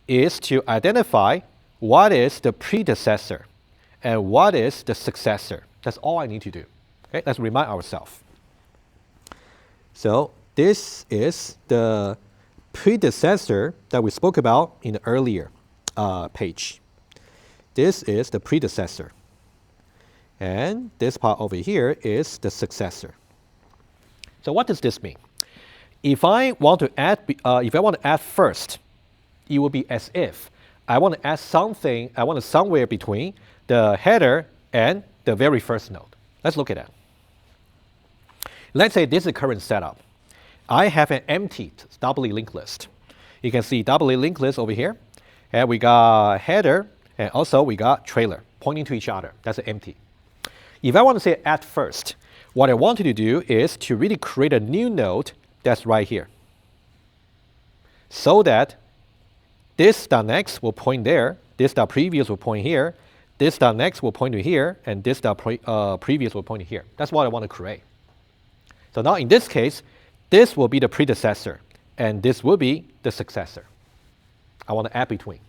S1: is to identify what is the predecessor and what is the successor. That's all I need to do. Okay, let's remind ourselves. So this is the predecessor that we spoke about in the earlier page. This is the predecessor. And this part over here is the successor. So what does this mean? If I want to add first, it will be as if I want to add something, I want to somewhere between the header and the very first node. Let's look at that. Let's say this is the current setup. I have an empty doubly linked list. You can see doubly linked list over here. And we got header, and also we got trailer pointing to each other. That's empty. If I want to say at first, what I want you to do is to really create a new node that's right here. So that this .next will point there, this .previous will point here, this .next will point to here, and this .previous will point to here. That's what I want to create. So now in this case, this will be the predecessor, and this will be the successor. I want to add between.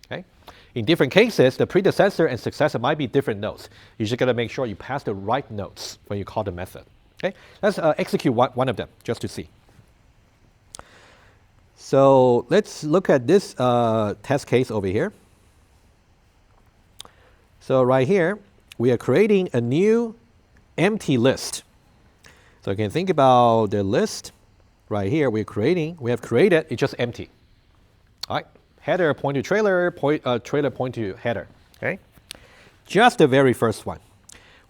S1: Okay? In different cases, the predecessor and successor might be different nodes. You just got to make sure you pass the right nodes when you call the method. Okay? Let's execute one of them just to see. So let's look at this test case over here. So right here, we are creating a new empty list. So you can think about the list right here. We have created, it's just empty. All right, header point to trailer, trailer point to header. Okay, just the very first one.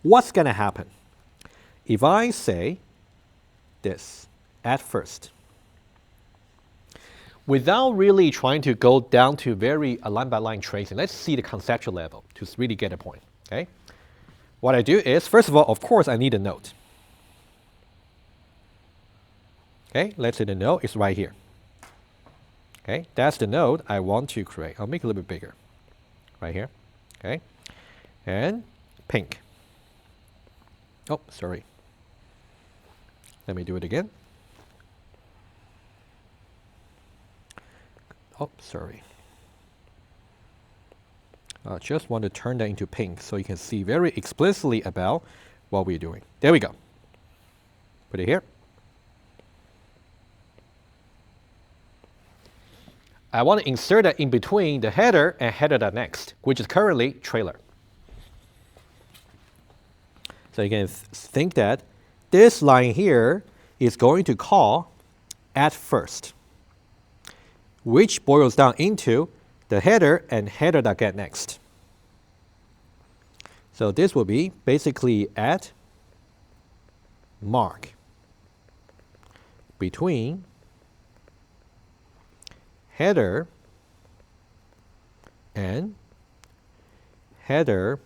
S1: What's going to happen if I say this at first? Without really trying to go down to very line-by-line tracing, let's see the conceptual level to really get a point. Okay, what I do is, first of all, of course, I need a node. Okay, let's say the node is right here. Okay, that's the node I want to create. I'll make it a little bit bigger. Right here. Okay, and pink. Oh, sorry. Let me do it again. Oh, sorry. I just want to turn that into pink so you can see very explicitly about what we're doing. There we go. Put it here. I want to insert that in between the header and header.next, which is currently trailer. So you can think that this line here is going to call at first, which boils down into the header and header.getNext. So this will be basically at mark between header and header.next.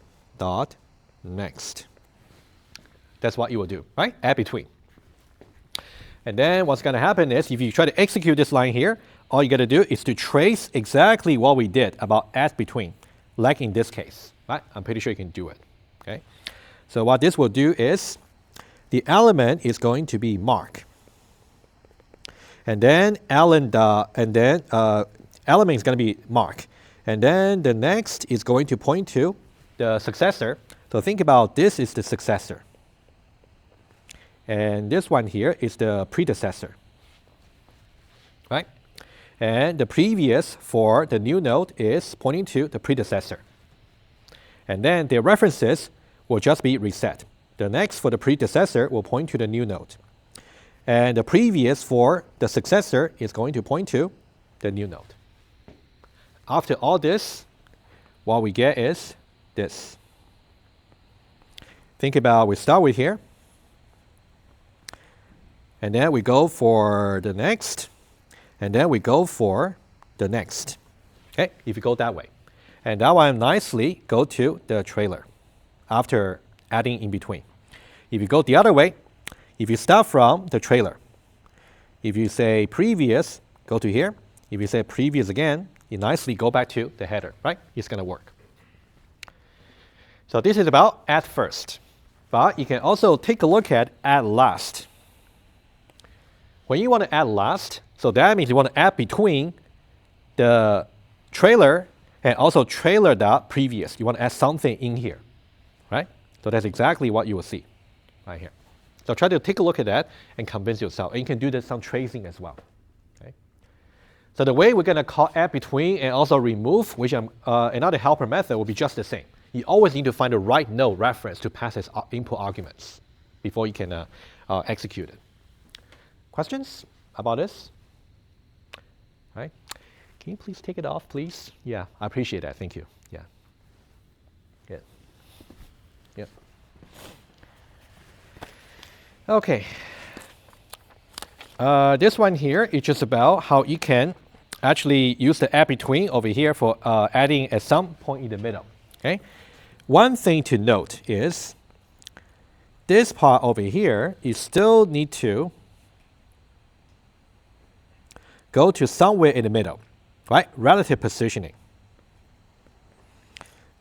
S1: That's what you will do, right? Add between. And then what's going to happen is if you try to execute this line here, all you got to do is to trace exactly what we did about add between, like in this case, right? I'm pretty sure you can do it, okay? So what this will do is the element is going to be mark. And then element is going to be mark. And then the next is going to point to the successor. So think about this is the successor. And this one here is the predecessor, right? And the previous for the new node is pointing to the predecessor. And then the references will just be reset. The next for the predecessor will point to the new node. And the previous for the successor is going to point to the new node. After all this, what we get is this. Think about, we start with here. And then we go for the next. And then we go for the next. Okay, if you go that way. And that one nicely go to the trailer after adding in between. If you go the other way, if you start from the trailer, if you say previous, go to here. If you say previous again, you nicely go back to the header, right? It's going to work. So this is about at first. But you can also take a look at last. When you want to add last, so that means you want to add between the trailer and also trailer.previous. You want to add something in here, right? So that's exactly what you will see right here. So try to take a look at that and convince yourself. And you can do this some tracing as well. Okay? So the way we're going to call add between and also remove, which another helper method will be just the same. You always need to find the right node reference to pass as input arguments before you can execute it. Questions about this? All right. Can you please take it off, please? Yeah, I appreciate that. Thank you. Yeah. Yeah. Yeah. Okay. This one here is just about how you can actually use the add between over here for adding at some point in the middle. Okay. One thing to note is this part over here, you still need to go to somewhere in the middle, right? Relative positioning.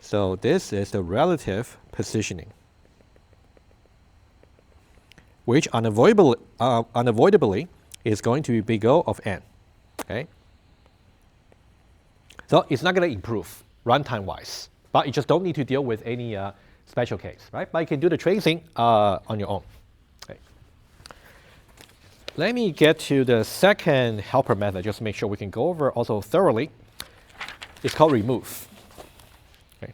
S1: So this is the relative positioning, which unavoidably is going to be big O of n. Okay. So it's not going to improve runtime wise, but you just don't need to deal with any special case, right? But you can do the tracing on your own. Okay. Let me get to the second helper method, just to make sure we can go over also thoroughly. It's called remove. Okay.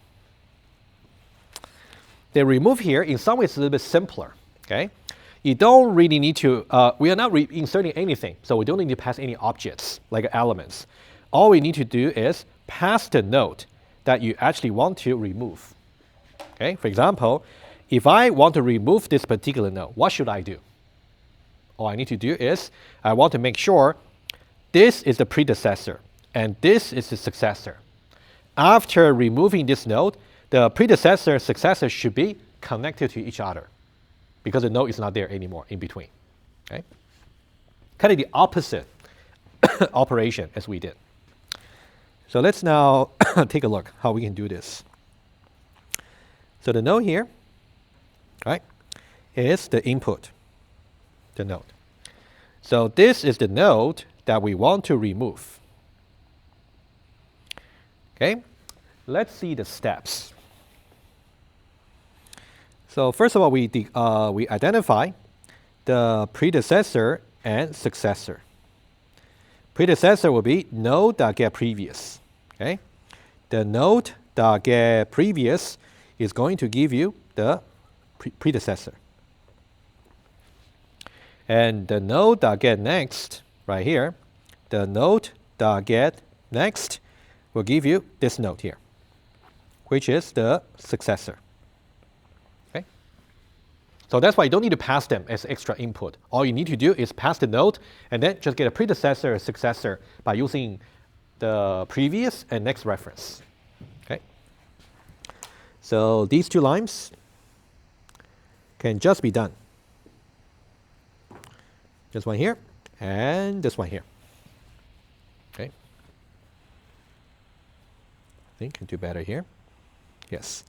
S1: The remove here, in some ways, is a little bit simpler. Okay. You don't really need to, we are not inserting anything, so we don't need to pass any objects, like elements. All we need to do is pass the node that you actually want to remove. Okay? For example, if I want to remove this particular node, what should I do? All I need to do is, I want to make sure this is the predecessor, and this is the successor. After removing this node, the predecessor and successor should be connected to each other, because the node is not there anymore in between. Okay? Kind of the opposite operation as we did. So let's now take a look how we can do this. So the node here, right, is the input, the node. So this is the node that we want to remove. Okay, let's see the steps. So first of all, we identify the predecessor and successor. Predecessor will be node.getPrevious. Okay, the node.getPrevious is going to give you the predecessor, and the node.getNext right here, the node.getNext will give you this node here, which is the successor. Okay, so that's why you don't need to pass them as extra input. All you need to do is pass the node and then just get a predecessor or successor by using the previous and next reference. Okay, so these two lines can just be done. This one here and this one here. Okay, I think I can do better here. Yes,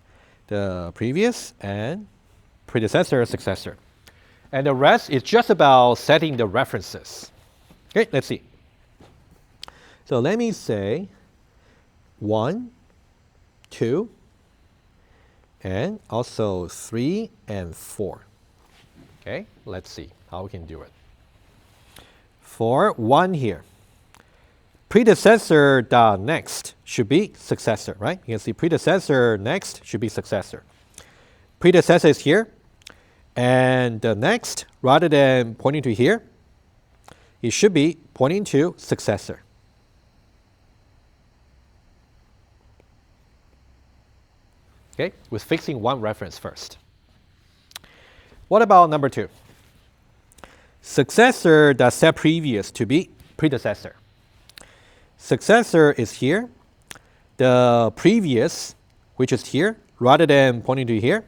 S1: the previous and predecessor, successor. And the rest is just about setting the references. Okay, let's see. So let me say 1, 2, and also 3 and 4. Okay, let's see how we can do it. For 1 here, predecessor dot next should be successor, right? You can see predecessor next should be successor. Predecessor is here, and the next, rather than pointing to here, it should be pointing to successor. Okay, with fixing one reference first. What about number 2? Successor that set previous to be predecessor. Successor is here. The previous, which is here, rather than pointing to here,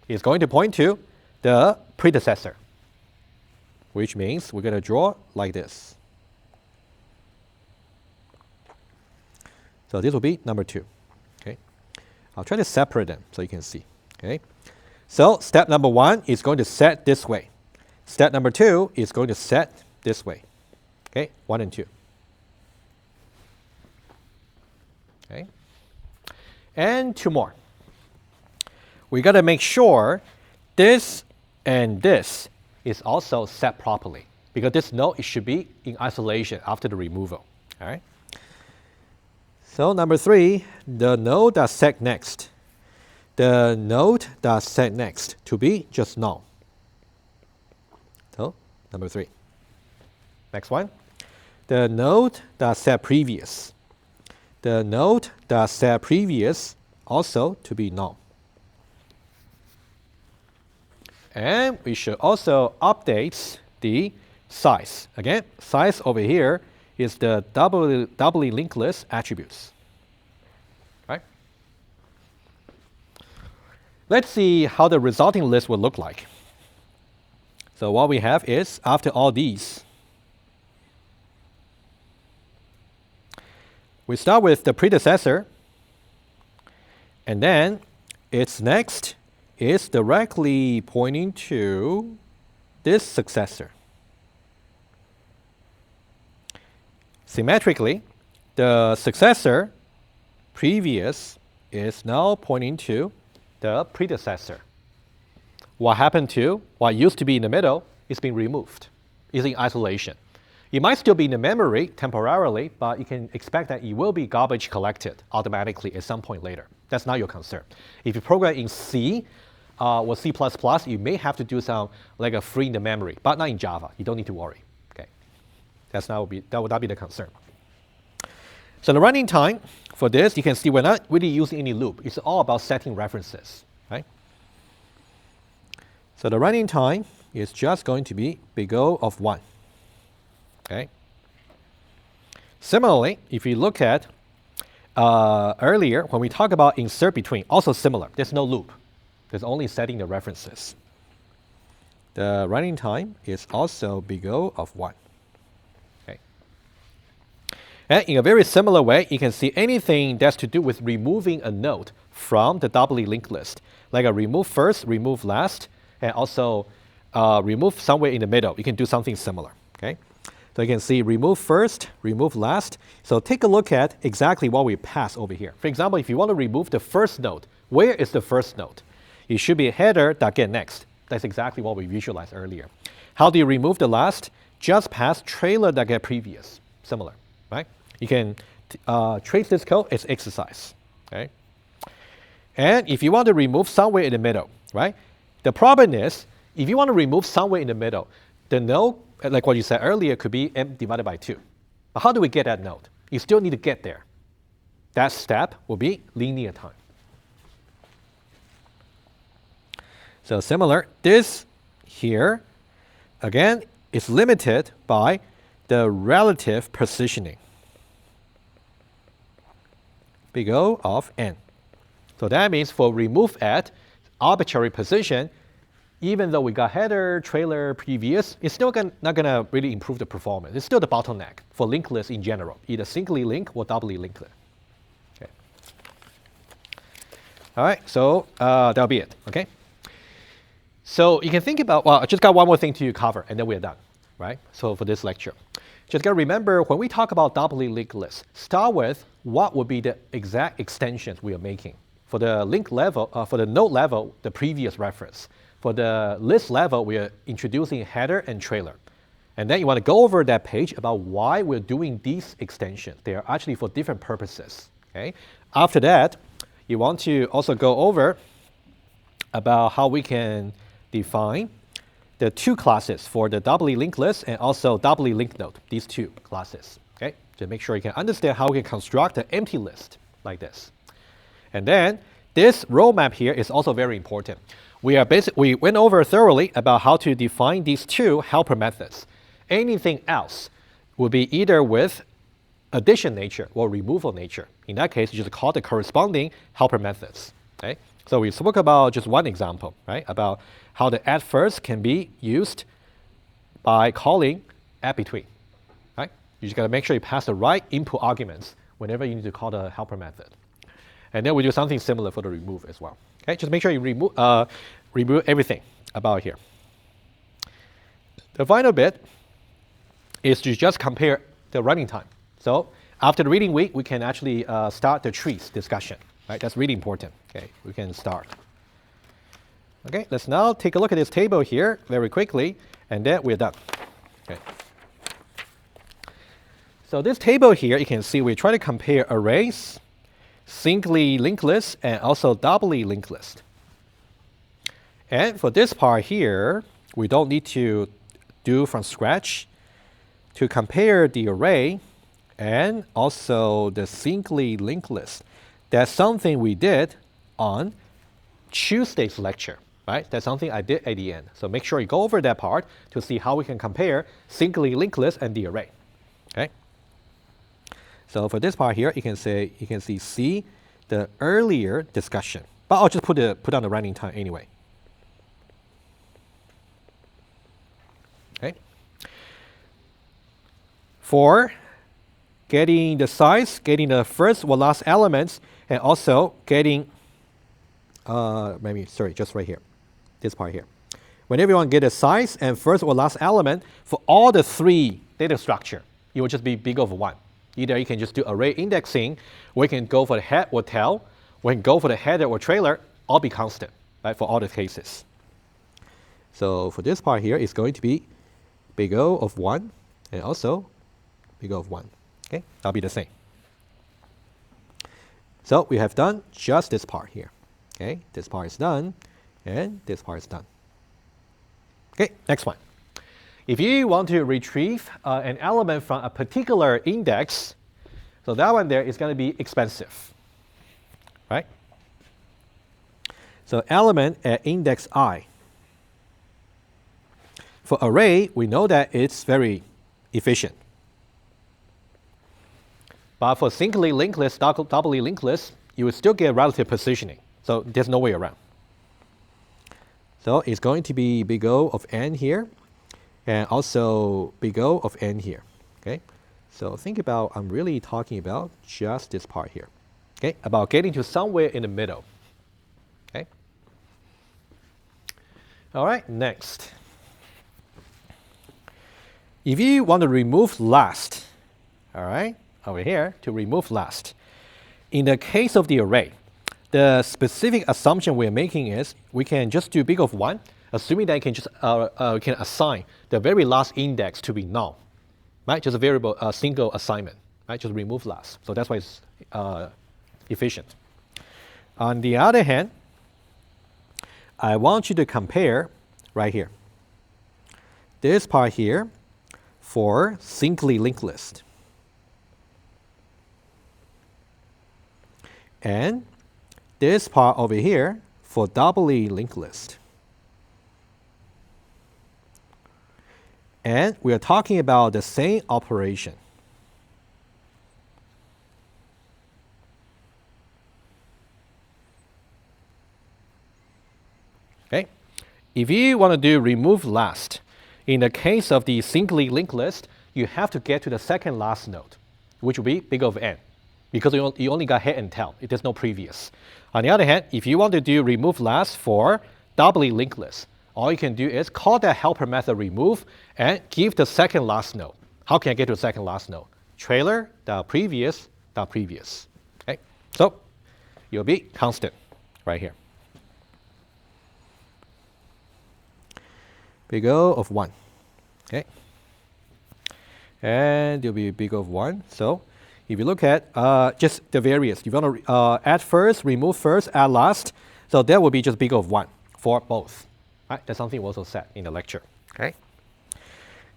S1: is going to point to the predecessor, which means we're going to draw like this. So this will be number 2. Okay, I'll try to separate them so you can see. Okay, so step number 1 is going to set this way. Step number 2 is going to set this way. Okay, 1 and 2. Okay, and 2 more. We got to make sure this and this is also set properly, because this node, it should be in isolation after the removal. All right. So number 3, the node that set next. The node that set next to be just null. So number 3. Next one, the node that set previous. The node that set previous also to be null. And we should also update the size. Again, size over here is the doubly linked list attributes. Right? Let's see how the resulting list will look like. So what we have is, after all these, we start with the predecessor, and then its next is directly pointing to this successor. Symmetrically, the successor previous is now pointing to the predecessor. What happened to what used to be in the middle is being removed, is in isolation. It might still be in the memory temporarily, but you can expect that it will be garbage collected automatically at some point later. That's not your concern. If you program in C or C++, you may have to do some like a free in the memory, but not in Java. You don't need to worry. Okay, that would not be the concern. So the running time for this, you can see we're not really using any loop. It's all about setting references, right? So the running time is just going to be big O of 1. Okay. Similarly, if you look at earlier, when we talk about insert between, also similar. There's no loop. There's only setting the references. The running time is also big O of 1. Okay. And in a very similar way, you can see anything that's to do with removing a node from the doubly linked list, like a remove first, remove last, and also remove somewhere in the middle. You can do something similar. Okay. So you can see remove first, remove last. So take a look at exactly what we pass over here. For example, if you want to remove the first node, where is the first node? It should be header.getNext. That's exactly what we visualized earlier. How do you remove the last? Just pass trailer.getPrevious. Similar, right? You can trace this code as exercise. Okay? And if you want to remove somewhere in the middle, right? The problem is, if you want to remove somewhere in the middle, the node, like what you said earlier, could be m divided by 2. But how do we get that node? You still need to get there. That step will be linear time. So similar, this here, again, is limited by the relative positioning. Big O of n. So that means for remove at arbitrary position, even though we got header, trailer, previous, it's still not going to really improve the performance. It's still the bottleneck for linked lists in general, either singly linked or doubly linked list. Okay. All right, so that'll be it. Okay. So you can think about, well, I just got one more thing to cover, and then we're done, right? So for this lecture, just got to remember when we talk about doubly linked lists, start with what would be the exact extensions we are making. For the link level, for the node level, the previous reference. For the list level, we are introducing header and trailer. And then you want to go over that page about why we're doing these extensions. They are actually for different purposes. Okay? After that, you want to also go over about how we can define the two classes for the doubly linked list and also doubly linked node, these two classes. Okay? To make sure you can understand how we can construct an empty list like this. And then this roadmap here is also very important. We went over thoroughly about how to define these two helper methods. Anything else will be either with addition nature or removal nature. In that case, you just call the corresponding helper methods. Okay? So we spoke about just one example, right? About how the add first can be used by calling add between. Right? You just got to make sure you pass the right input arguments whenever you need to call the helper method. And then we do something similar for the remove as well. Okay, just make sure you remove everything about here. The final bit is to just compare the running time. So after the reading week, we can actually start the trees discussion. Right, that's really important. Okay, we can start. Okay, let's now take a look at this table here very quickly, and then we're done. Okay. So this table here, you can see we try to compare arrays, singly linked list, and also doubly linked list. And for this part here, we don't need to do from scratch to compare the array and also the singly linked list. That's something we did on Tuesday's lecture. right? That's something I did at the end. So make sure you go over that part to see how we can compare singly linked list and the array. Okay. So for this part here, you can see the earlier discussion. But I'll just put on the running time anyway. Okay. For getting the size, getting the first or last elements, and also getting just right here, this part here. Whenever you want to get a size and first or last element for all the three data structure, it will just be big over 1. Either you can just do array indexing, or you can go for the head or tail, or you can go for the header or trailer, all be constant, right, for all the cases. So for this part here, it's going to be big O of 1, and also big O of 1. Okay, that'll be the same. So we have done just this part here. Okay, this part is done, and this part is done. Okay, next one. If you want to retrieve an element from a particular index, so that one there is going to be expensive, right? So element at index I. For array, we know that it's very efficient. But for singly linked list, doubly linked list, you will still get relative positioning. So there's no way around. So it's going to be big O of n here, and also big O of n here. Okay. So think about, I'm really talking about just this part here. Okay, about getting to somewhere in the middle. Okay. All right, next. If you want to remove last, all right, over here, to remove last. In the case of the array, the specific assumption we're making is we can just do big of 1, assuming that you can just can assign the very last index to be null, right? Just a variable, single assignment, right? Just remove last. So that's why it's efficient. On the other hand, I want you to compare right here. This part here for singly linked list. And this part over here for doubly linked list. And we are talking about the same operation. Okay. If you want to do remove last, in the case of the singly linked list, you have to get to the second last node, which will be big of n, because you only got head and tail. There's no previous. On the other hand, if you want to do remove last for doubly linked list, all you can do is call that helper method remove and give the second last node. How can I get to the second last node? Trailer, previous. Okay, so you'll be constant right here. Big O of 1. Okay, and you'll be big O of 1. So if you look at just the various, you want to add first, remove first, add last. So that will be just big O of 1 for both. Right? That's something we also said in the lecture. Okay.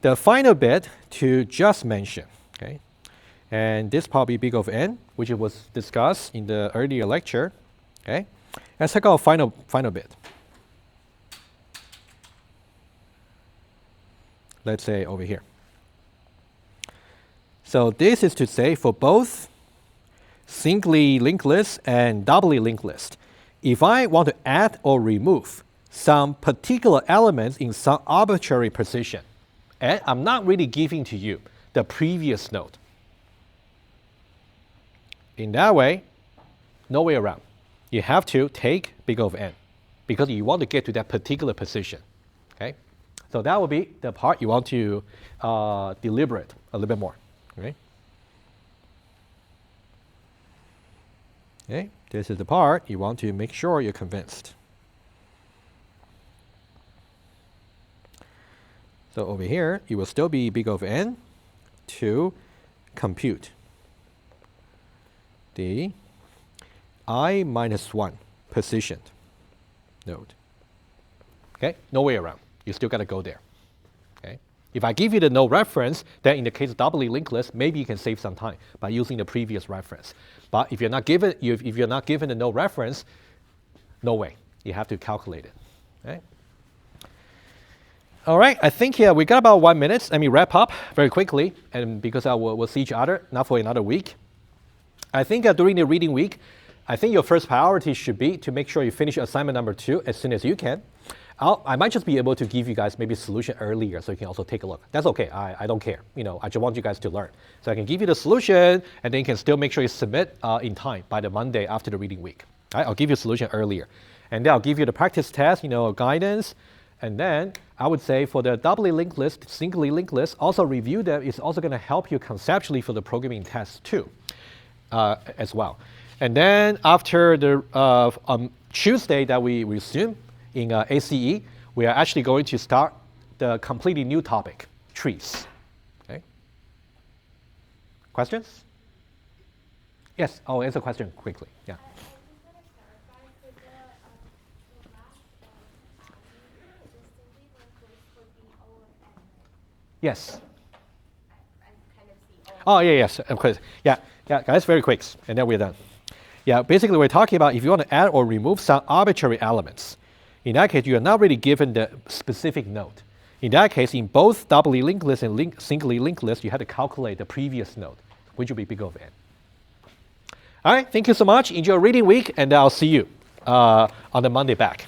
S1: The final bit to just mention. Okay, and this probably big O of n, which was discussed in the earlier lecture. Okay, let's check out final bit. Let's say over here. So this is to say for both singly linked list and doubly linked list, if I want to add or remove some particular elements in some arbitrary position, and I'm not really giving to you the previous node. In that way, no way around. You have to take big O of n because you want to get to that particular position. Okay, so that will be the part you want to deliberate a little bit more. Okay. Okay, this is the part you want to make sure you're convinced. So over here, it will still be big O of n to compute the I minus 1 positioned node. Okay, no way around. You still got to go there. Okay. If I give you the node reference, then in the case of doubly linked list, maybe you can save some time by using the previous reference. But if you're not given the node reference, no way. You have to calculate it. Okay. All right, I think we got about 1 minute. Let me wrap up very quickly, and because we'll see each other, not for another week. I think during the reading week, I think your first priority should be to make sure you finish assignment number 2 as soon as you can. I might just be able to give you guys maybe a solution earlier so you can also take a look. That's okay, I don't care. I just want you guys to learn. So I can give you the solution, and then you can still make sure you submit in time by the Monday after the reading week. All right, I'll give you a solution earlier. And then I'll give you the practice test, guidance. And then I would say for the doubly linked list, singly linked list, also review them. It's also going to help you conceptually for the programming test too, as well. And then after the Tuesday that we resume in ACE, we are actually going to start the completely new topic, trees. Okay. Questions? Yes, I'll answer question quickly. Yeah. Yes. Oh, yeah, yes, of course. Yeah, guys, very quick, and then we're done. Yeah, basically we're talking about if you want to add or remove some arbitrary elements. In that case, you are not really given the specific node. In that case, in both doubly linked list and singly linked list, you had to calculate the previous node, which will be big O of n. All right, thank you so much. Enjoy your reading week, and I'll see you on the Monday back.